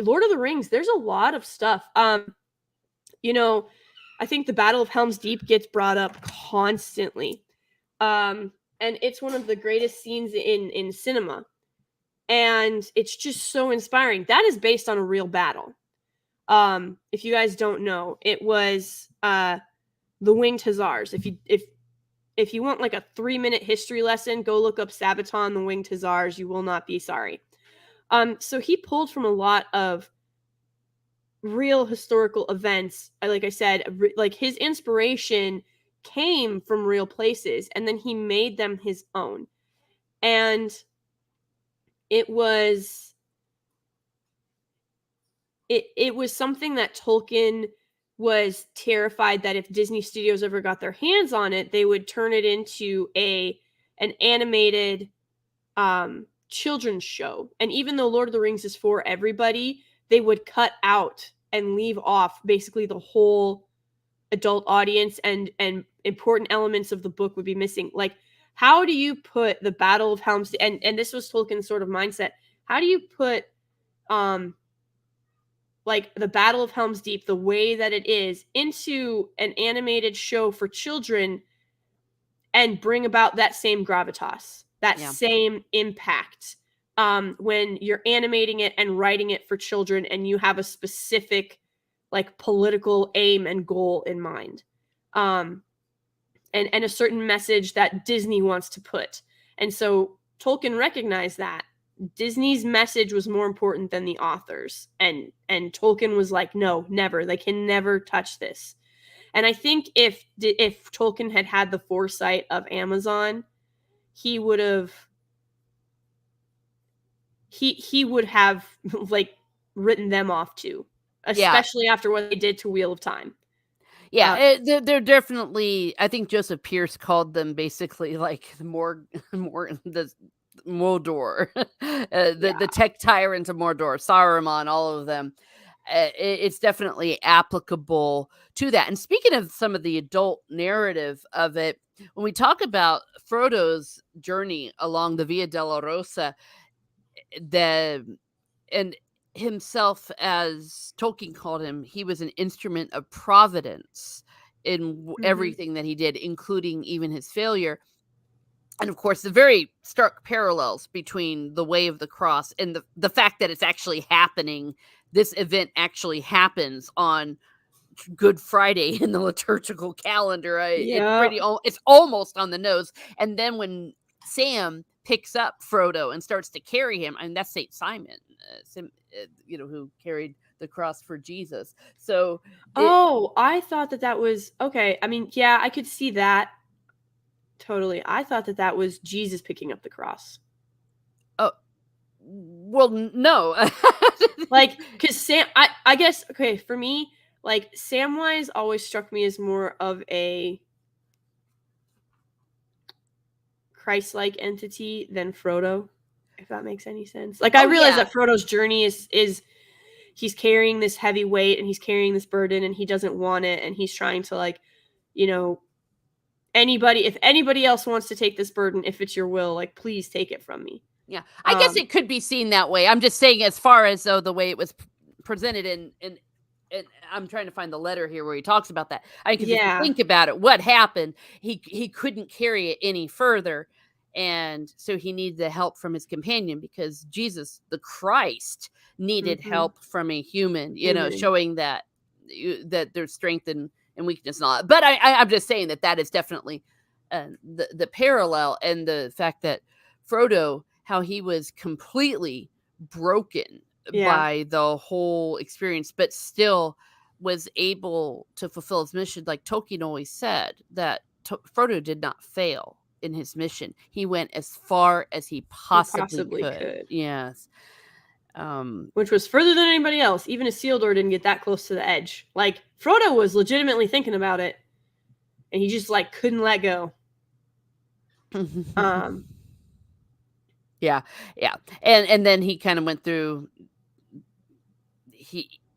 Lord of the Rings, there's a lot of stuff. You know, I think the Battle of Helm's Deep gets brought up constantly. And it's one of the greatest scenes in cinema. And it's just so inspiring. That is based on a real battle. If you guys don't know, it was the Winged Hussars. If you want like a 3-minute history lesson, go look up Sabaton, the Winged Hussars. You will not be sorry. So he pulled from a lot of real historical events. Like I said, like his inspiration came from real places, and then he made them his own. And it was something that Tolkien was terrified that if Disney Studios ever got their hands on it, they would turn it into an animated children's show. And even though Lord of the Rings is for everybody, they would cut out and leave off basically the whole adult audience, and important elements of the book would be missing. Like, how do you put the Battle of Helm's Deep, and this was Tolkien's sort of mindset, how do you put like the Battle of Helm's Deep, the way that it is, into an animated show for children and bring about that same gravitas, that same impact, when you're animating it and writing it for children and you have a specific like political aim and goal in mind, and a certain message that Disney wants to put. And so Tolkien recognized that Disney's message was more important than the authors, and Tolkien was like, no, never, they can never touch this. And I think if Tolkien had the foresight of Amazon, he would have like written them off too, especially after what they did to Wheel of Time. Yeah, they're definitely. I think Joseph Pierce called them basically like the Mordor, the tech tyrants of Mordor, Saruman, all of them. It's definitely applicable to that. And speaking of some of the adult narrative of it, when we talk about Frodo's journey along the Via Dolorosa, and himself, as Tolkien called him, he was an instrument of providence in everything that he did, including even his failure. And of course, the very stark parallels between the Way of the Cross and the fact that it's actually happening. This event actually happens on Good Friday in the liturgical calendar. It's almost on the nose. And then when Sam picks up Frodo and starts to carry him, and that's Saint Simon, who carried the cross for Jesus. So, I thought that was okay. I mean, yeah, I could see that. Totally. I thought that was Jesus picking up the cross. Oh, well, no. Like, because Sam, I guess, okay, for me, like, Samwise always struck me as more of a Christ-like entity than Frodo, if that makes any sense. Like, I realize that Frodo's journey is he's carrying this heavy weight and he's carrying this burden and he doesn't want it, and he's trying to, like, if anybody else wants to take this burden, if it's your will, like, please take it from me. Yeah, I guess it could be seen that way. I'm just saying, as far as though the way it was presented in I'm trying to find the letter here where he talks about that. I can think about it. What happened? He couldn't carry it any further, and so he needed the help from his companion, because Jesus, the Christ, needed help from a human. Showing that there's strength in and weakness and all that. But I'm just saying that is definitely the parallel, and the fact that Frodo, how he was completely broken by the whole experience, but still was able to fulfill his mission. Like Tolkien always said, that Frodo did not fail in his mission. He went as far as he possibly could. Yes. Which was further than anybody else. Even Isildur didn't get that close to the edge. Like, Frodo was legitimately thinking about it, and he just, like, couldn't let go. Yeah. And then he kind of went through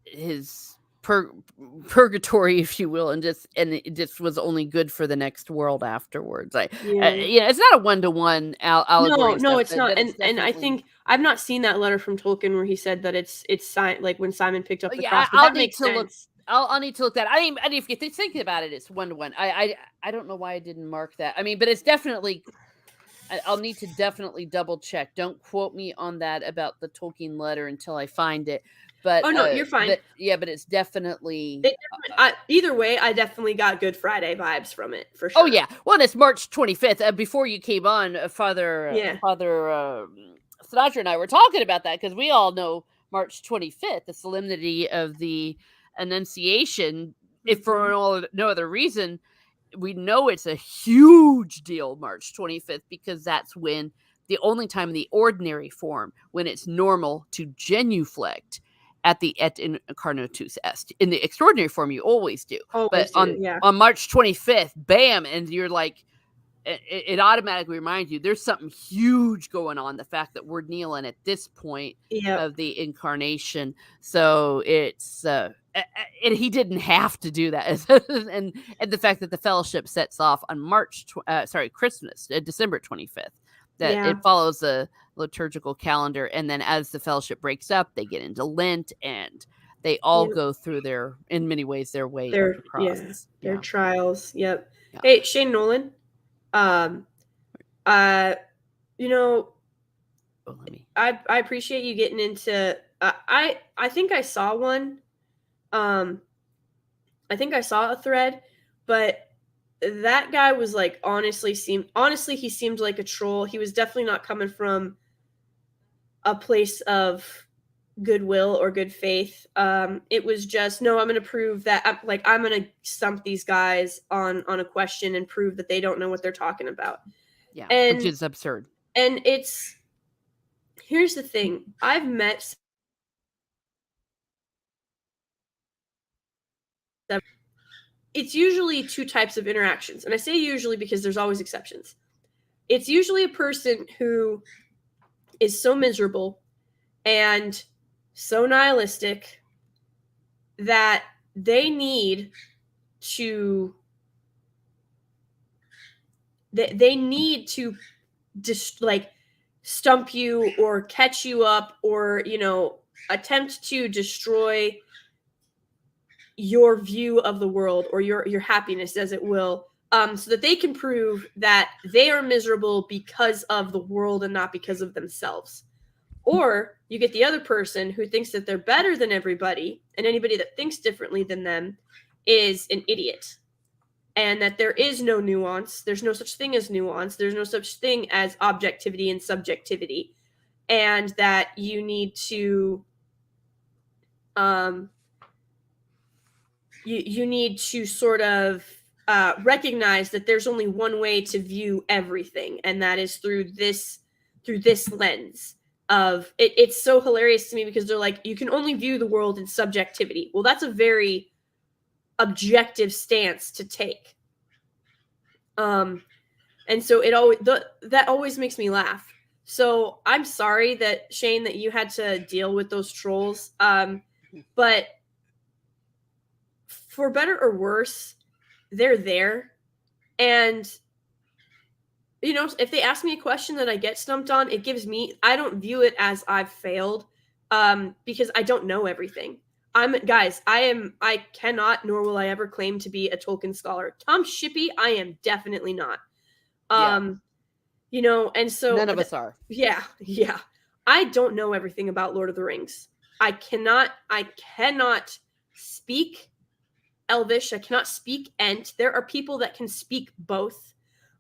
his purgatory, if you will, and it just was only good for the next world afterwards. It's not a one-to-one allegory. No, it's not. And I think I've not seen that letter from Tolkien where he said that it's like when Simon picked up the cross. But that makes sense. I'll need to look that. I mean, if you think about it, it's one-to-one. I don't know why I didn't mark that. I mean, but it's definitely. I'll need to definitely double check. Don't quote me on that about the Tolkien letter until I find it. But oh no, you're fine. But it's definitely. Either way, I definitely got Good Friday vibes from it for sure. Oh yeah, well, and it's March 25th. Before you came on, Father Sinatra and I were talking about that, because we all know March 25th, the solemnity of the Annunciation. If for no other reason, we know it's a huge deal, March 25th, because that's when the only time in the ordinary form when it's normal to genuflect at the et incarnatus est. In the extraordinary form, you always do. But on March 25th, bam, and you're like, it automatically reminds you there's something huge going on. The fact that we're kneeling at this point of the incarnation. So it's and he didn't have to do that. and the fact that the fellowship sets off on Christmas, December 25th. That it follows a liturgical calendar, and then as the fellowship breaks up, they get into Lent, and they all go through in many ways, their way of the cross. Their trials. Yep. Yeah. Hey, Shane Nolan. I appreciate you getting into. I think I saw one. I think I saw a thread, but that guy was like, honestly, he seemed like a troll. He was definitely not coming from a place of goodwill or good faith. It was just, no, I'm going to prove that I'm going to stump these guys on a question and prove that they don't know what they're talking about. Yeah. Which is absurd. And here's the thing. I've met it's usually two types of interactions. And I say usually because there's always exceptions. It's usually a person who is so miserable and so nihilistic that they need to just like stump you or catch you up or, attempt to destroy your view of the world or your happiness, as it will, so that they can prove that they are miserable because of the world and not because of themselves. Or you get the other person who thinks that they're better than everybody, and anybody that thinks differently than them is an idiot. And that there is no nuance. There's no such thing as nuance. There's no such thing as objectivity and subjectivity. And that you need to you need to sort of recognize that there's only one way to view everything, and that is through this lens of it. It's so hilarious to me because they're like, you can only view the world in subjectivity. Well, that's a very objective stance to take. And so that always makes me laugh. So I'm sorry that, Shane, that you had to deal with those trolls. But for better or worse, they're there. And, if they ask me a question that I get stumped on, I don't view it as I've failed, because I don't know everything. I cannot, nor will I ever claim to be a Tolkien scholar. Tom Shippey, I am definitely not. And so none of us are. Yeah. I don't know everything about Lord of the Rings. I cannot speak Elvish. I cannot speak Ent. There are people that can speak both.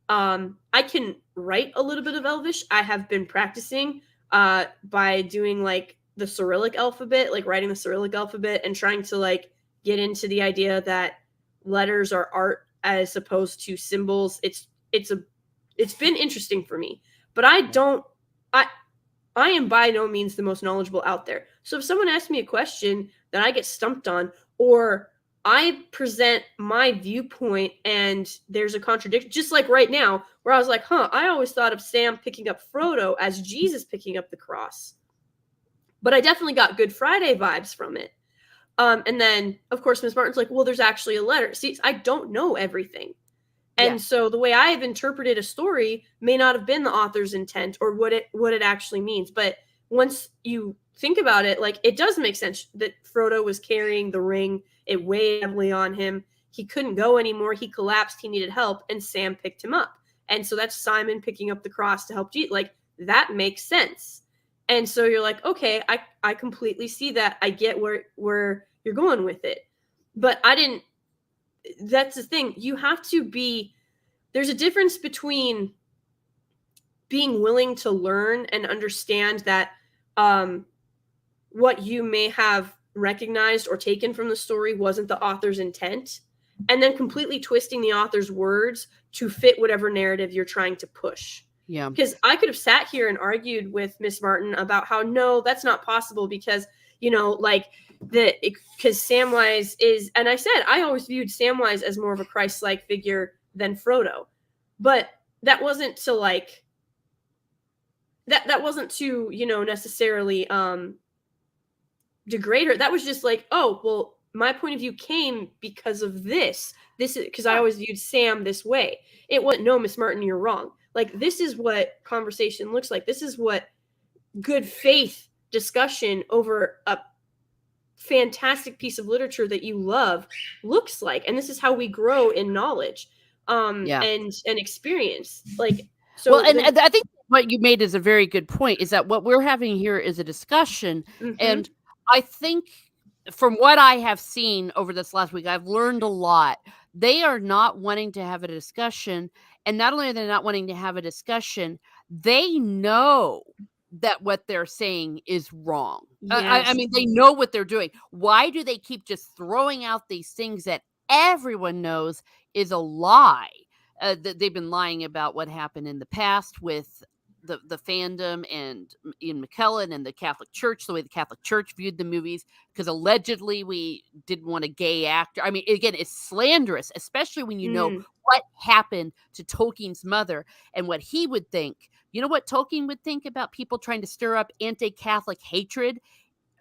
I can write a little bit of Elvish. I have been practicing by doing like the Cyrillic alphabet, like writing the Cyrillic alphabet and trying to like get into the idea that letters are art as opposed to symbols. It's been interesting for me, but I am by no means the most knowledgeable out there. So if someone asks me a question that I get stumped on, or I present my viewpoint and there's a contradiction, just like right now, where I was like, I always thought of Sam picking up Frodo as Jesus picking up the cross. But I definitely got Good Friday vibes from it. And then, of course, Miss Martin's like, well, there's actually a letter. See, I don't know everything. And so the way I have interpreted a story may not have been the author's intent or what it actually means. But once you think about it, like, it does make sense that Frodo was carrying the ring. It weighed heavily on him. He couldn't go anymore. He collapsed. He needed help. And Sam picked him up. And so that's Simon picking up the cross to help Jesus. Like, that makes sense. And so you're like, okay, I completely see that. I get where you're going with it. But I didn't. That's the thing. You have to be, there's a difference between being willing to learn and understand that what you may have recognized or taken from the story wasn't the author's intent, and then completely twisting the author's words to fit whatever narrative you're trying to push. Yeah. Because I could have sat here and argued with Miss Martin about how, no, that's not possible because, like, because Samwise is, and I said I always viewed Samwise as more of a Christ-like figure than Frodo, but that wasn't to like that wasn't to necessarily degrade her. That was just like, oh well, my point of view came because of this is because I always viewed Sam this way. It wasn't, no, Miss Martin, you're wrong. Like, this is what conversation looks like. This is what good faith discussion over a fantastic piece of literature that you love looks like, and this is how we grow in knowledge and experience. Like, so well, and I think what you made is a very good point, is that what we're having here is a discussion. And I think from what I have seen over this last week, I've learned a lot. They are not wanting to have a discussion, and not only are they not wanting to have a discussion, they know that what they're saying is wrong. Yes. I mean, they know what they're doing. Why do they keep just throwing out these things that everyone knows is a lie? That they've been lying about what happened in the past with the fandom and Ian McKellen and the Catholic Church, the way the Catholic Church viewed the movies, because allegedly we didn't want a gay actor. I mean, again, it's slanderous, especially when you know what happened to Tolkien's mother and what he would think. You know what Tolkien would think about people trying to stir up anti-Catholic hatred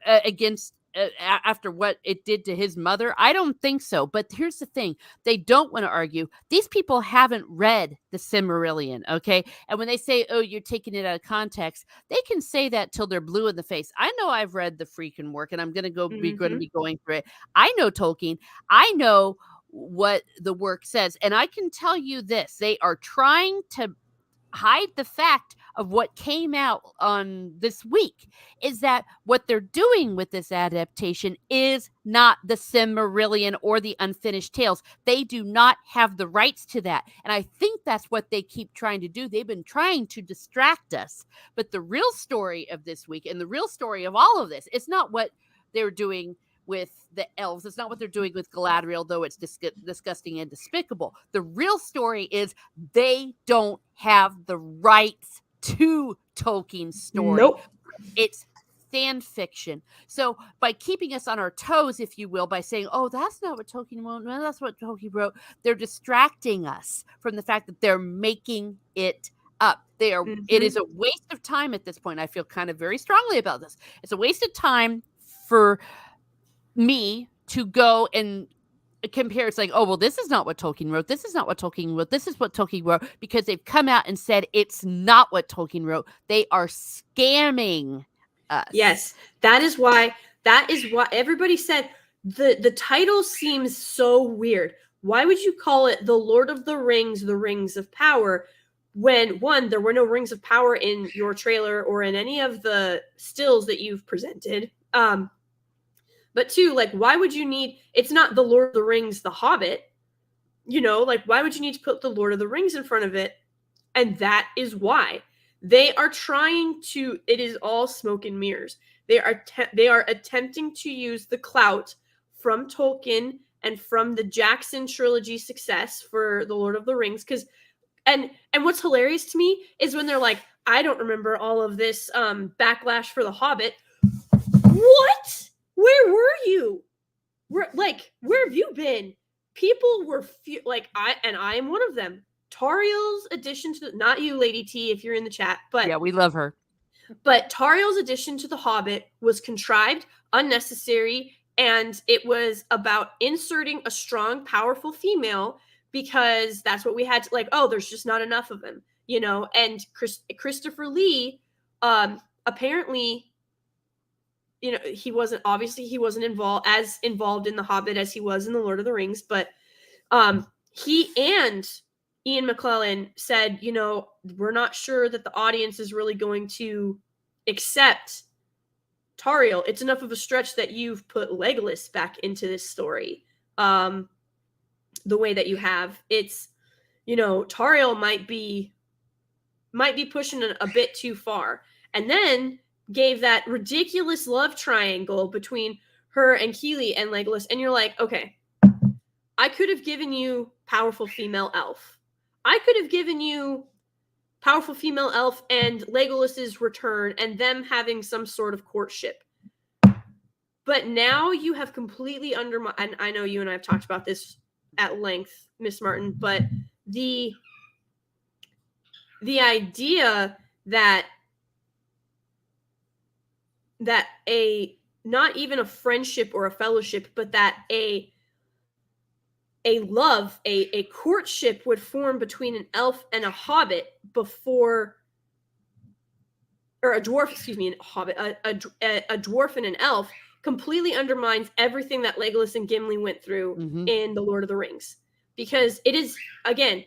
against after what it did to his mother? I don't think so. But here's the thing. They don't want to argue. These people haven't read the Silmarillion, okay? And when they say, oh, you're taking it out of context, they can say that till they're blue in the face. I know I've read the freaking work, and I'm going to be going through it. I know Tolkien. I know what the work says. And I can tell you this. They are trying to hide the fact of what came out on this week, is that what they're doing with this adaptation is not the Silmarillion or the Unfinished Tales. They do not have the rights to that. And I think that's what they keep trying to do. They've been trying to distract us. But the real story of this week, and the real story of all of this, it's not what they're doing with the elves. It's not what they're doing with Galadriel, though it's disgusting and despicable. The real story is they don't have the rights to Tolkien's story. Nope. It's fan fiction. So by keeping us on our toes, if you will, by saying, oh, that's not what Tolkien wrote, no, that's what Tolkien wrote, they're distracting us from the fact that they're making it up. They are. It is a waste of time at this point. I feel kind of very strongly about this. It's a waste of time for me to go and compare. It's like, oh, well, this is not what Tolkien wrote. This is not what Tolkien wrote. This is what Tolkien wrote, because they've come out and said it's not what Tolkien wrote. They are scamming us. Yes, that is why everybody said the title seems so weird. Why would you call it The Lord of the Rings, The Rings of Power, when, one, there were no rings of power in your trailer or in any of the stills that you've presented. But two, like, why would you need, it's not the Lord of the Rings, The Hobbit, you know, like, why would you need to put the Lord of the Rings in front of it? And that is why. They are trying to, it is all smoke and mirrors. They are attempting to use the clout from Tolkien and from the Jackson trilogy success for the Lord of the Rings, because and what's hilarious to me is when they're like, I don't remember all of this backlash for The Hobbit. What? Where were you? Where have you been? People were I am one of them. Tariel's addition to not you, Lady T, if you're in the chat, but Yeah, we love her. But Tariel's addition to The Hobbit was contrived, unnecessary, and it was about inserting a strong, powerful female because that's what we had to, like, oh, there's just not enough of him, you know. And Christopher Lee, apparently, you know, he wasn't involved in The Hobbit as he was in The Lord of the Rings, but he and Ian McClellan said, you know, we're not sure that the audience is really going to accept Tariel. It's enough of a stretch that you've put Legolas back into this story. The way that you have, it's, you know, Tariel might be pushing a bit too far. And then gave that ridiculous love triangle between her and Keely and Legolas. And you're like, okay, I could have given you powerful female elf. I could have given you powerful female elf and Legolas's return and them having some sort of courtship. But now you have completely undermined, and I know you and I have talked about this at length, Miss Martin, but the idea that not even a friendship or a fellowship, but that a love, a courtship would form between an elf and a hobbit before, or a dwarf, excuse me, a hobbit, a dwarf and an elf, completely undermines everything that Legolas and Gimli went through in The Lord of the Rings. Because it is, again,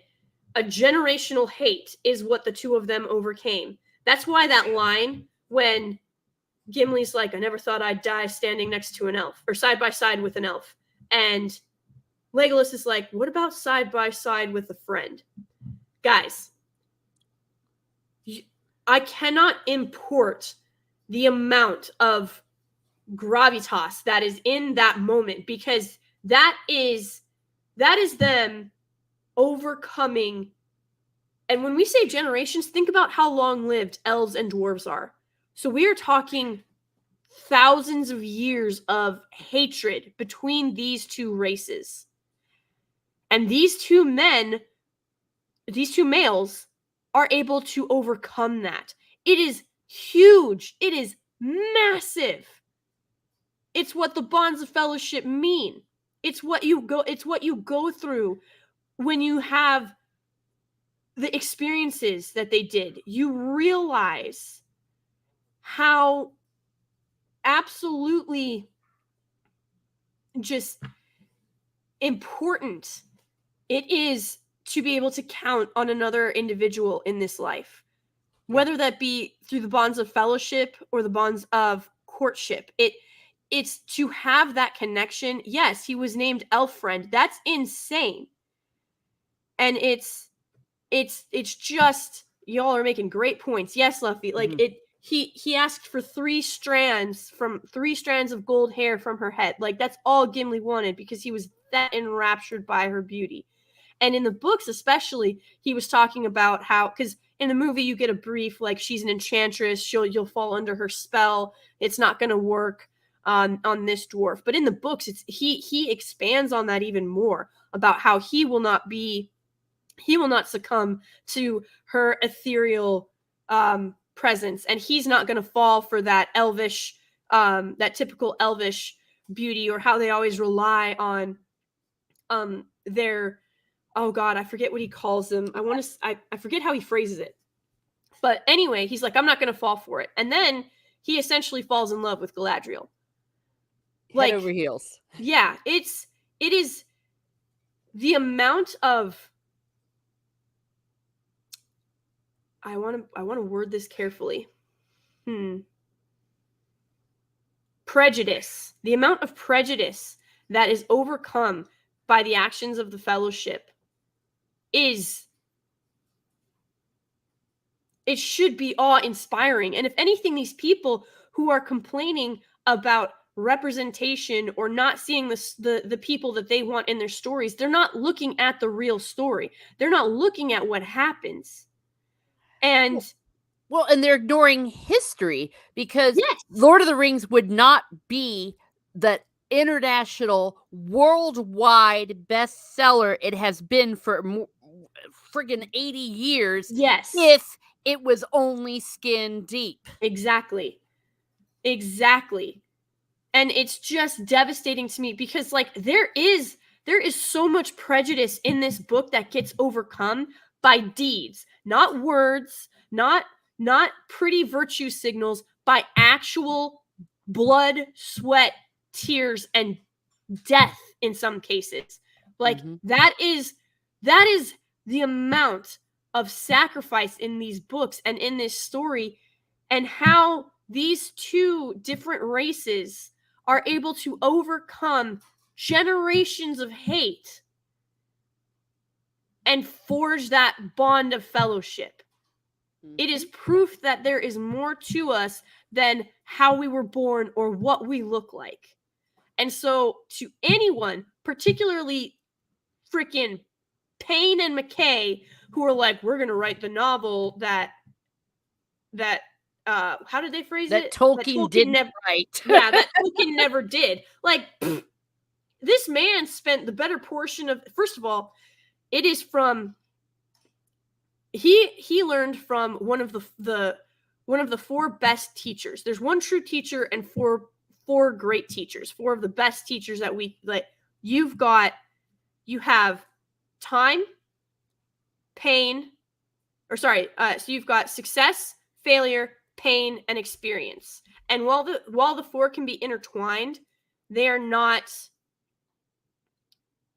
a generational hate is what the two of them overcame. That's why that line when Gimli's like, I never thought I'd die standing next to an elf, or side by side with an elf. And Legolas is like, what about side by side with a friend? Guys, I cannot import the amount of gravitas that is in that moment, because that is them overcoming. And when we say generations, think about how long-lived elves and dwarves are. So we are talking thousands of years of hatred between these two races. And these two males are able to overcome that. It is huge. It is massive. It's what the bonds of fellowship mean. It's what you go through when you have the experiences that they did. You realize how absolutely just important it is to be able to count on another individual in this life, whether that be through the bonds of fellowship or the bonds of courtship. It's to have that connection. Yes, he was named Elf Friend. That's insane. And it's just, y'all are making great points. Yes, Luffy, like he asked for 3 strands of gold hair from her head. Like, that's all Gimli wanted because he was that enraptured by her beauty. And in the books especially, he was talking about how, because in the movie you get a brief, like, she's an enchantress, you'll fall under her spell, it's not going to work on this dwarf. But in the books, he expands on that even more, about how he will not succumb to her ethereal presence, and he's not going to fall for that elvish, that typical elvish beauty, or how they always rely on their, oh god, I forget what he calls them. I forget how he phrases it. But anyway, he's like, I'm not going to fall for it. And then he essentially falls in love with Galadriel. Head over heels. Yeah, it is the amount of, I want to word this carefully. prejudice, the amount of prejudice that is overcome by the actions of the Fellowship it should be awe-inspiring. And if anything, these people who are complaining about representation or not seeing the people that they want in their stories, they're not looking at the real story. They're not looking at what happens. And well, and they're ignoring history, because yes, Lord of the Rings would not be the international, worldwide bestseller it has been for friggin' 80 years yes, if it was only skin deep. exactly. And it's just devastating to me because like there is so much prejudice in this book that gets overcome by deeds, not words, not pretty virtue signals, by actual blood, sweat, tears, and death in some cases. Like that is the amount of sacrifice in these books and in this story, and how these two different races are able to overcome generations of hate and forge that bond of fellowship. It is proof that there is more to us than how we were born or what we look like. And so to anyone, particularly freaking Payne and McKay, who are like, we're going to write the novel that how did they phrase that it? Tolkien didn't never write. Yeah, that Tolkien never did. Like, this man spent the better portion of, first of all, it is from, he learned from one of the four best teachers. There's one true teacher and four great teachers, four of the best teachers that we like. You have time, pain, so you've got success, failure, pain, and experience. And while the four can be intertwined, they are not.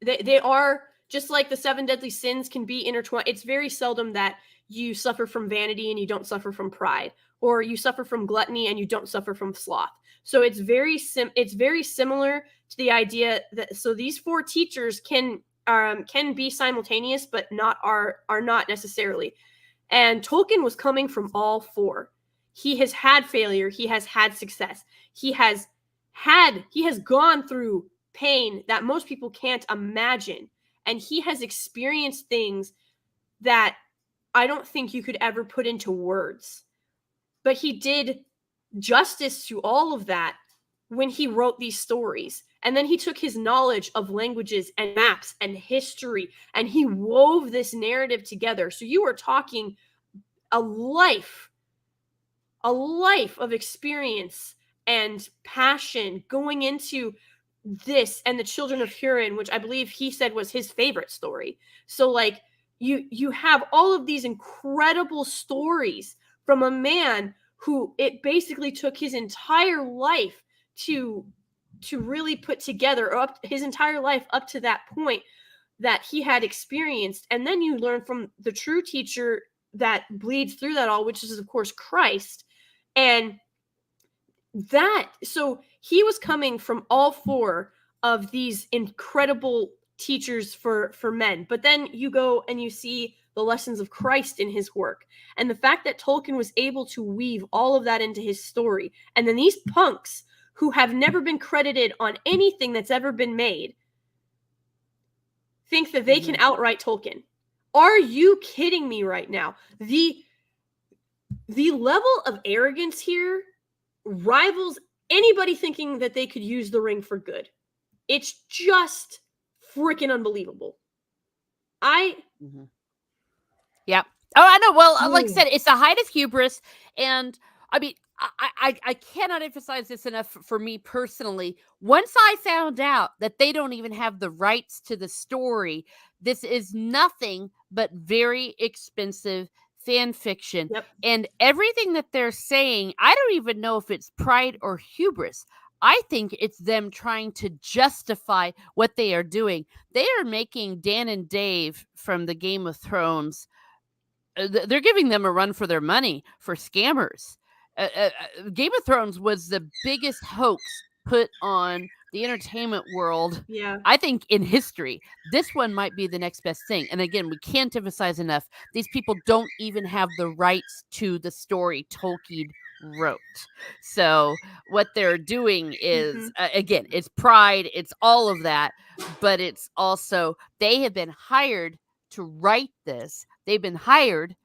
They are just like the 7 deadly sins can be intertwined. It's very seldom that you suffer from vanity and you don't suffer from pride, or you suffer from gluttony and you don't suffer from sloth. So it's very similar to the idea that these four teachers can be simultaneous, but are not necessarily. And Tolkien was coming from all four. He has had failure. He has had success. He has gone through pain that most people can't imagine. And he has experienced things that I don't think you could ever put into words. But he did justice to all of that when he wrote these stories. And then he took his knowledge of languages and maps and history, and he wove this narrative together. So you are talking a life of experience and passion going into this and the Children of Hurin, which I believe he said was his favorite story. So like you have all of these incredible stories from a man who it basically took his entire life to really put together, or his entire life up to that point that he had experienced. And then you learn from the true teacher that bleeds through that all, which is of course Christ. And so he was coming from all four of these incredible teachers for men. But then you go and you see the lessons of Christ in his work. And the fact that Tolkien was able to weave all of that into his story. And then these punks who have never been credited on anything that's ever been made think that they can outright Tolkien. Are you kidding me right now? The level of arrogance here rivals anybody thinking that they could use the ring for good. It's just freaking unbelievable. Yep. Oh, I know. Well, like I said, it's a height of hubris. And I mean, I cannot emphasize this enough for me personally. Once I found out that they don't even have the rights to the story, this is nothing but very expensive fan fiction. Yep. And everything that they're saying, I don't even know if it's pride or hubris. I think it's them trying to justify what they are doing. They are making Dan and Dave from the Game of Thrones, they're giving them a run for their money for scammers. Game of Thrones was the biggest hoax put on the entertainment world, Yeah. I think in history, this one might be the next best thing. And again, we can't emphasize enough, these people don't even have the rights to the story Tolkien wrote. So what they're doing is, again, it's pride, it's all of that, but it's also, they have been hired to write this. They've been hired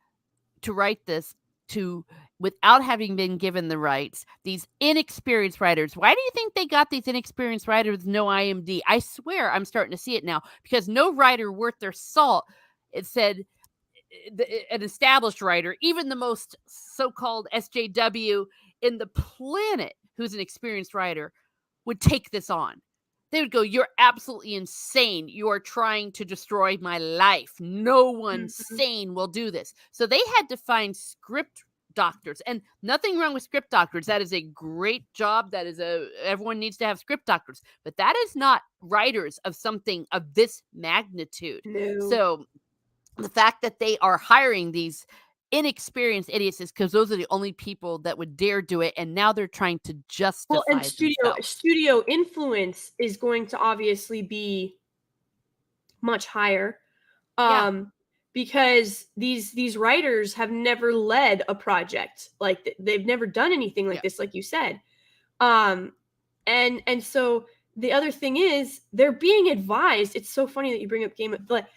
to write this to without having been given the rights. These inexperienced writers. Why do you think they got these inexperienced writers with no IMD? I swear I'm starting to see it now, because no writer worth their salt, it said, an established writer, even the most so-called SJW in the planet who's an experienced writer, would take this on. They would go, "You're absolutely insane. You are trying to destroy my life. No one sane will do this." So they had to find script doctors, and nothing wrong with script doctors. That is a great job. That is everyone needs to have script doctors, but that is not writers of something of this magnitude. No. So the fact that they are hiring these inexperienced idiots is because those are the only people that would dare do it, and now they're trying to justify Well, and themselves. studio influence is going to obviously be much higher. Yeah. Because these writers have never led a project, like they've never done anything like this, like you said. And so the other thing is, they're being advised. It's so funny that you bring up but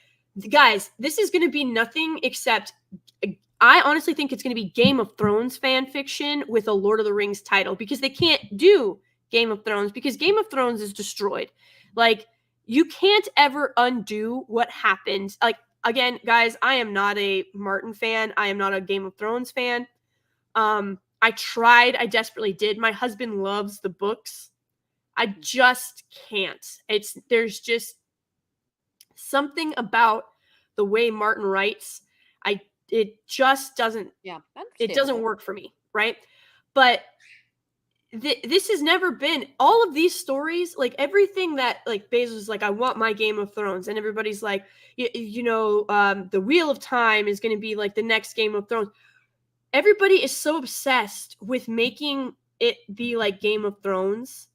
guys, this is going to be nothing except, I honestly think it's going to be Game of Thrones fan fiction with a Lord of the Rings title, because they can't do Game of Thrones, because Game of Thrones is destroyed. Like, you can't ever undo what happened. Like, again, guys, I am not a Martin fan. I am not a Game of Thrones fan. I tried. I desperately did. My husband loves the books. I just can't. There's just something about the way Martin writes. It just doesn't. Yeah, it doesn't work for me, right? But this has never been, all of these stories, like everything that, like, Bezos is like, I want my Game of Thrones, and everybody's like, the Wheel of Time is going to be like the next Game of Thrones. Everybody is so obsessed with making it be like Game of Thrones.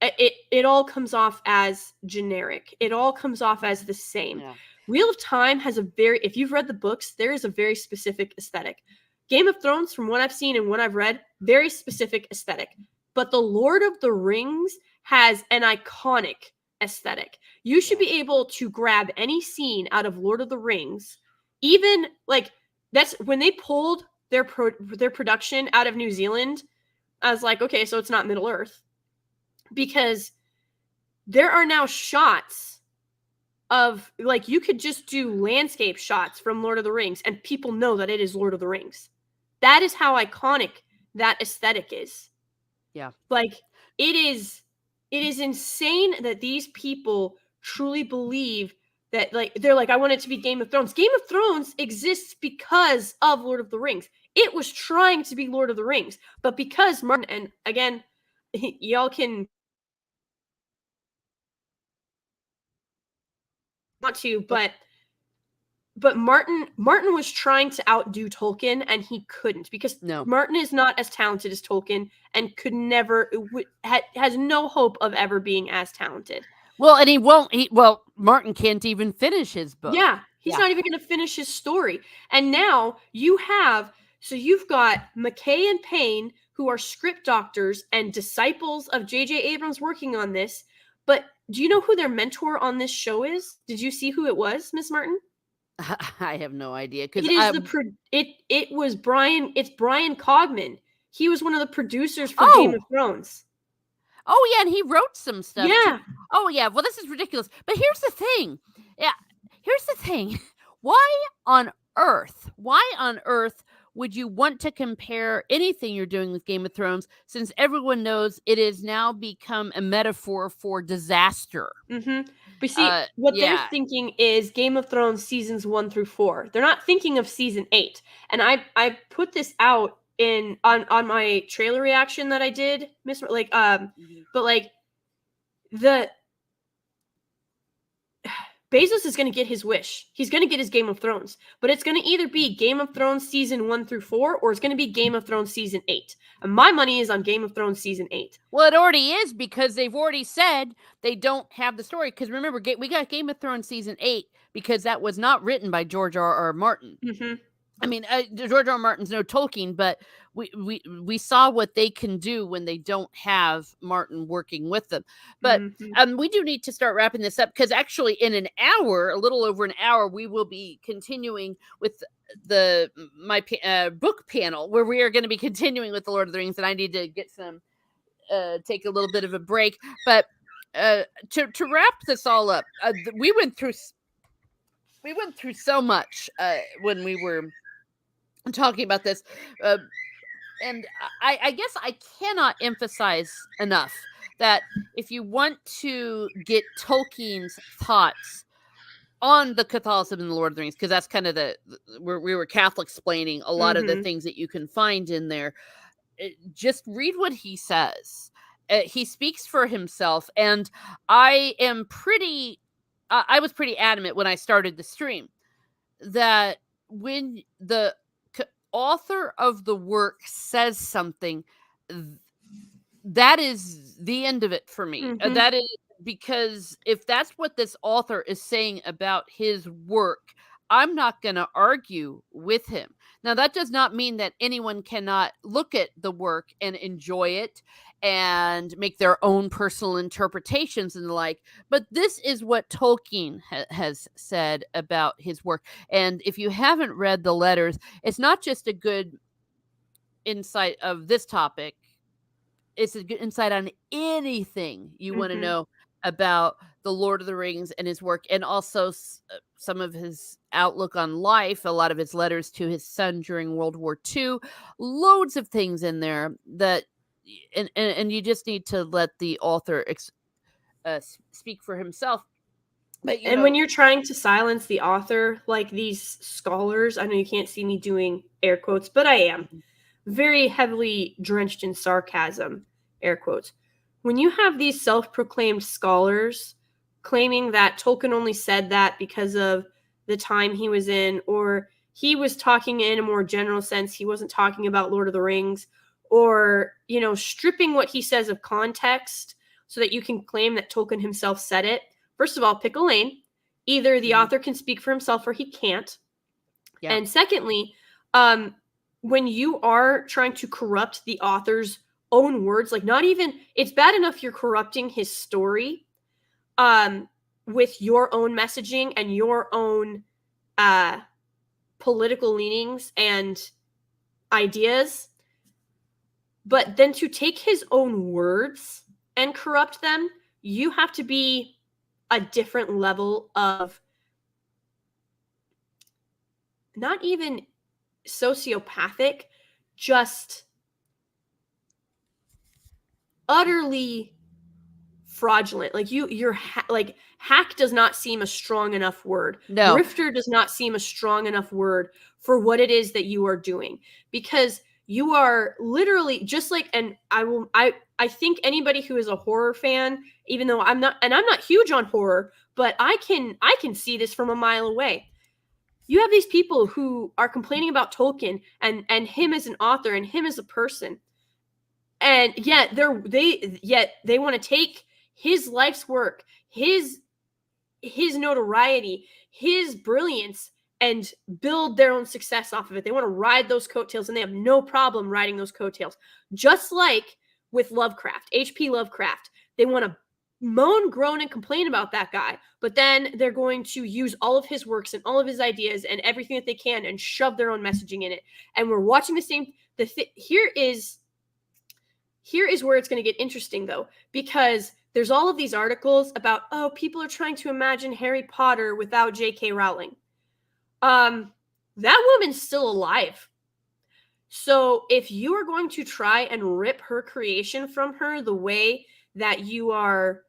It all comes off as generic. It all comes off as the same. Yeah. Wheel of Time has if you've read the books, there is a very specific aesthetic. Game of Thrones, from what I've seen and what I've read, very specific aesthetic. But the Lord of the Rings has an iconic aesthetic. You should be able to grab any scene out of Lord of the Rings, even like, that's when they pulled their production out of New Zealand. I was like, okay, so it's not Middle Earth, because there are now shots of, like, you could just do landscape shots from Lord of the Rings and people know that it is Lord of the Rings. That is how iconic that aesthetic is. Yeah. Like, it is insane that these people truly believe that, like, they're like, I want it to be Game of Thrones. Game of Thrones exists because of Lord of the Rings. It was trying to be Lord of the Rings, but because Martin, and again, y'all can want to, but Martin was trying to outdo Tolkien, and he couldn't, because Martin is not as talented as Tolkien and could never, has no hope of ever being as talented. Well, and he won't. Martin can't even finish his book. Yeah, he's not even going to finish his story. And now you've got McKay and Payne, who are script doctors and disciples of J.J. Abrams working on this. But do you know who their mentor on this show is? Did you see who it was, Miss Martin? I have no idea, because it was Brian. It's Brian Cogman. He was one of the producers for Game of Thrones. Oh yeah, and he wrote some stuff. Yeah. Too. Oh yeah. Well, this is ridiculous. But here's the thing. Yeah. Here's the thing. Why on earth would you want to compare anything you're doing with Game of Thrones, since everyone knows it has now become a metaphor for disaster? Mm-hmm. But see, what they're thinking is Game of Thrones seasons 1 through 4. They're not thinking of season 8. And I put this out on my trailer reaction that I did, but like Bezos is going to get his wish. He's going to get his Game of Thrones. But it's going to either be Game of Thrones season 1 through 4, or it's going to be Game of Thrones season 8. And my money is on Game of Thrones season 8. Well, it already is, because they've already said they don't have the story. Because remember, we got Game of Thrones season 8 because that was not written by George R.R. Martin. Mm-hmm. I mean, George R.R. Martin's no Tolkien, but we saw what they can do when they don't have Martin working with them. But we do need to start wrapping this up, because actually in an hour, a little over an hour, we will be continuing with my book panel, where we are going to be continuing with the Lord of the Rings, and I need to get some take a little bit of a break. But to wrap this all up, we went through so much when we were talking about this, and I guess I cannot emphasize enough that if you want to get Tolkien's thoughts on the Catholicism and the Lord of the Rings, because that's kind of we were Catholicsplaining a lot of the things that you can find in there, just read what he says. He speaks for himself, and I was pretty adamant when I started the stream that when the author of the work says something, that is the end of it for me. That is, because if that's what this author is saying about his work, I'm not going to argue with him. Now, that does not mean that anyone cannot look at the work and enjoy it and make their own personal interpretations and the like. But this is what Tolkien has said about his work. And if you haven't read the letters, it's not just a good insight of this topic. It's a good insight on anything you want to know about the Lord of the Rings and his work, and also some of his outlook on life, a lot of his letters to his son during World War II, loads of things in there that, and you just need to let the author speak for himself. But when you're trying to silence the author, like these scholars, I know you can't see me doing air quotes, but I am very heavily drenched in sarcasm, air quotes. When you have these self-proclaimed scholars claiming that Tolkien only said that because of the time he was in, or he was talking in a more general sense, he wasn't talking about Lord of the Rings, or, stripping what he says of context so that you can claim that Tolkien himself said it. First of all, pick a lane. Either the author can speak for himself or he can't. Yeah. And secondly, when you are trying to corrupt the author's own words, like it's bad enough you're corrupting his story with your own messaging and your own political leanings and ideas, but then to take his own words and corrupt them, you have to be a different level of not even sociopathic, just utterly fraudulent. Like hack does not seem a strong enough word. No. Grifter does not seem a strong enough word for what it is that you are doing, because you are literally just like, and I think anybody who is a horror fan, even though I'm not huge on horror, but I can see this from a mile away. You have these people who are complaining about Tolkien and him as an author and him as a person. And yet they want to take his life's work, his notoriety, his brilliance, and build their own success off of it. They want to ride those coattails, and they have no problem riding those coattails. Just like with Lovecraft, H.P. Lovecraft, they want to moan, groan, and complain about that guy, but then they're going to use all of his works and all of his ideas and everything that they can and shove their own messaging in it. And we're watching the same. Here is where it's going to get interesting, though, because there's all of these articles about, people are trying to imagine Harry Potter without J.K. Rowling. That woman's still alive. So if you are going to try and rip her creation from her the way that you are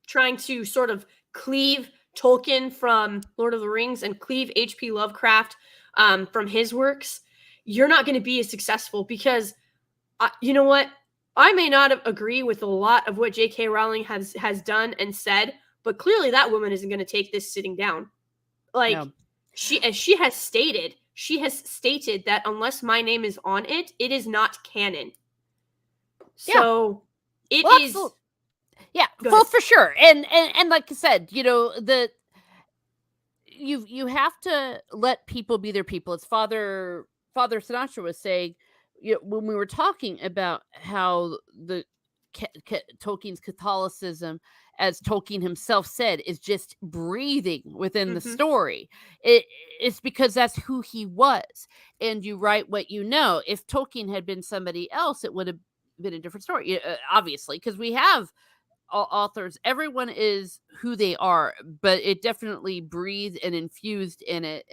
trying to sort of cleave Tolkien from Lord of the Rings and cleave H.P. Lovecraft from his works, you're not going to be as successful, because you know what? I may not agree with a lot of what J.K. Rowling has done and said, but clearly that woman isn't going to take this sitting down. Like, No. she has stated that unless my name is on it, it is not canon. So it Well, is. Yeah, Go well, ahead. for sure. And like I said, you have to let people be their people. It's Father Sinatra was saying, when we were talking about how the Tolkien's Catholicism, as Tolkien himself said, is just breathing within the story. It's because that's who he was, and you write what you know. If Tolkien had been somebody else, it would have been a different story. Obviously, because we have authors, everyone is who they are, but it definitely breathed and infused in it,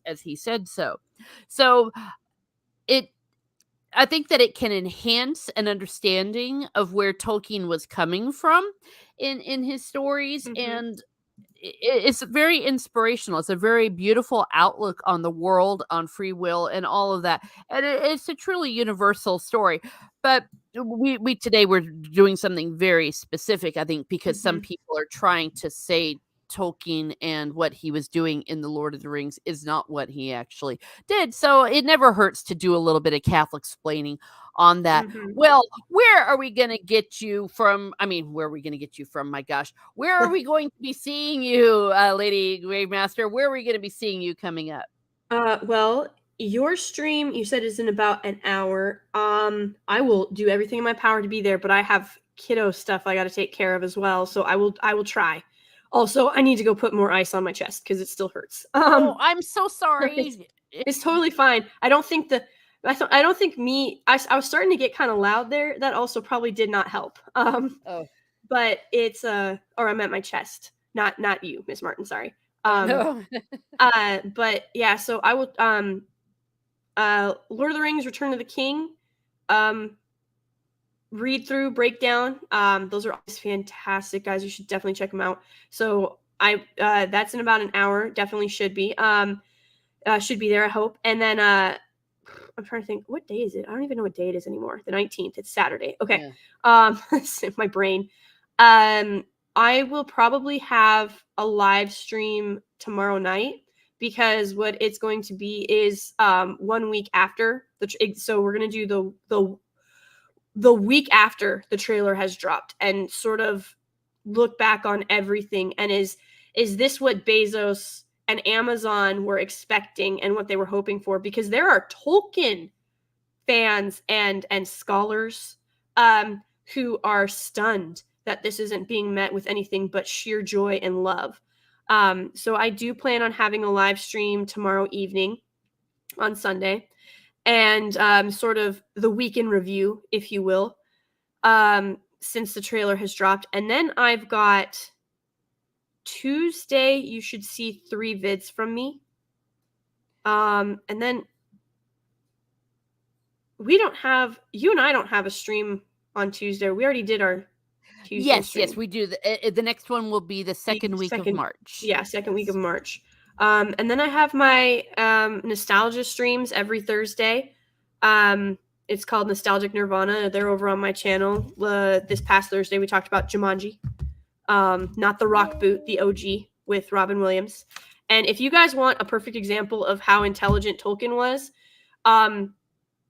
as he said. So I think that it can enhance an understanding of where Tolkien was coming from in his stories, and it's very inspirational. It's a very beautiful outlook on the world, on free will, and all of that. And it's a truly universal story. But we today we're doing something very specific, I think, because some people are trying to say Tolkien and what he was doing in the Lord of the Rings is not what he actually did. So it never hurts to do a little bit of Catholicsplaining on that. Well, where are we going to get you from? I mean, where are we going to get you from? My gosh, where are we going to be seeing you, Lady Gravemaster? Where are we going to be seeing you coming up? Well, your stream, you said, is in about an hour. I will do everything in my power to be there, but I have kiddo stuff I got to take care of as well, so I will try. Also, I need to go put more ice on my chest because it still hurts. Oh, I'm so sorry. It's totally fine. I don't think I was starting to get kind of loud there. That also probably did not help. Oh. But it's or I'm at my chest, not you, Miss Martin. Sorry. No. But yeah, so I will Lord of the Rings, Return of the King, read through, breakdown. Those are always fantastic, guys. You should definitely check them out. So that's in about an hour. Definitely should be. Should be there, I hope. And then I'm trying to think, what day is it? I don't even know what day it is anymore. The 19th. It's Saturday. Okay. Yeah. My brain. I will probably have a live stream tomorrow night because what it's going to be is 1 week after so we're going to do the week after the trailer has dropped and sort of look back on everything, and is this what Bezos and Amazon were expecting and what they were hoping for? Because there are Tolkien fans and scholars who are stunned that this isn't being met with anything but sheer joy and love. So I do plan on having a live stream tomorrow evening on Sunday, and sort of the week in review, if you will, since the trailer has dropped. And then I've got Tuesday, you should see 3 vids from me. And then you and I don't have a stream on Tuesday. We already did our Tuesday stream. Yes, we do. The next one will be the second week of March. Yeah, second week of March. And then I have my nostalgia streams every Thursday. It's called Nostalgic Nirvana. They're over on my channel. This past Thursday, we talked about Jumanji. Not the rock boot, the OG with Robin Williams. And if you guys want a perfect example of how intelligent Tolkien was,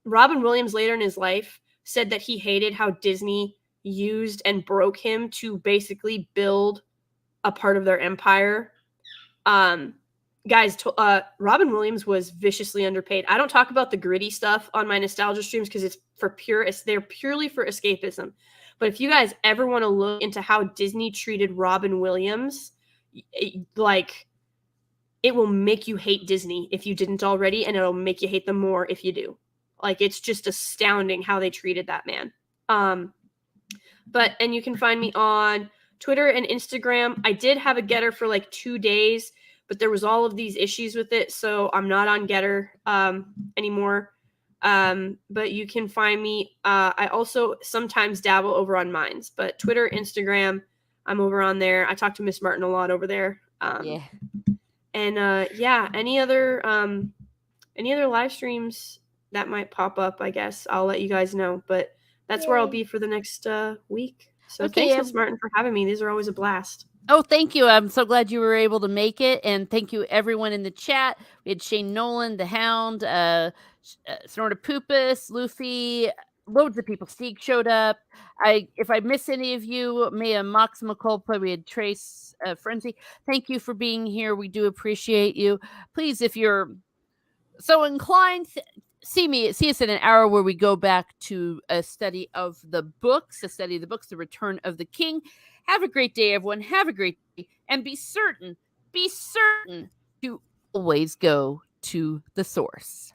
Robin Williams later in his life said that he hated how Disney used and broke him to basically build a part of their empire. Guys, Robin Williams was viciously underpaid. I don't talk about the gritty stuff on my nostalgia streams because they're purely for escapism. But if you guys ever want to look into how Disney treated Robin Williams, it will make you hate Disney if you didn't already, and it'll make you hate them more if you do. It's just astounding how they treated that man. And you can find me on Twitter and Instagram. I did have a Getter for 2 days, but there was all of these issues with it, so I'm not on Getter anymore. But you can find me. I also sometimes dabble over on Minds, but Twitter, Instagram, I'm over on there. I talk to Miss Martin a lot over there. Yeah. And any other live streams that might pop up, I guess I'll let you guys know. But that's where I'll Yay. be for the next week. So Okay, thanks, Miss Martin, for having me. These are always a blast. Oh, thank you. I'm so glad you were able to make it. And thank you, everyone in the chat. We had Shane Nolan, The Hound, Snortopupus, Luffy, loads of people. Steeg showed up. If I miss any of you, Maya Maxima Culpa, we had Trace Frenzy. Thank you for being here. We do appreciate you. Please, if you're so inclined, see us in an hour where we go back to a study of the books, The Return of the King. Have a great day, everyone. Have a great day. And be certain to always go to the source.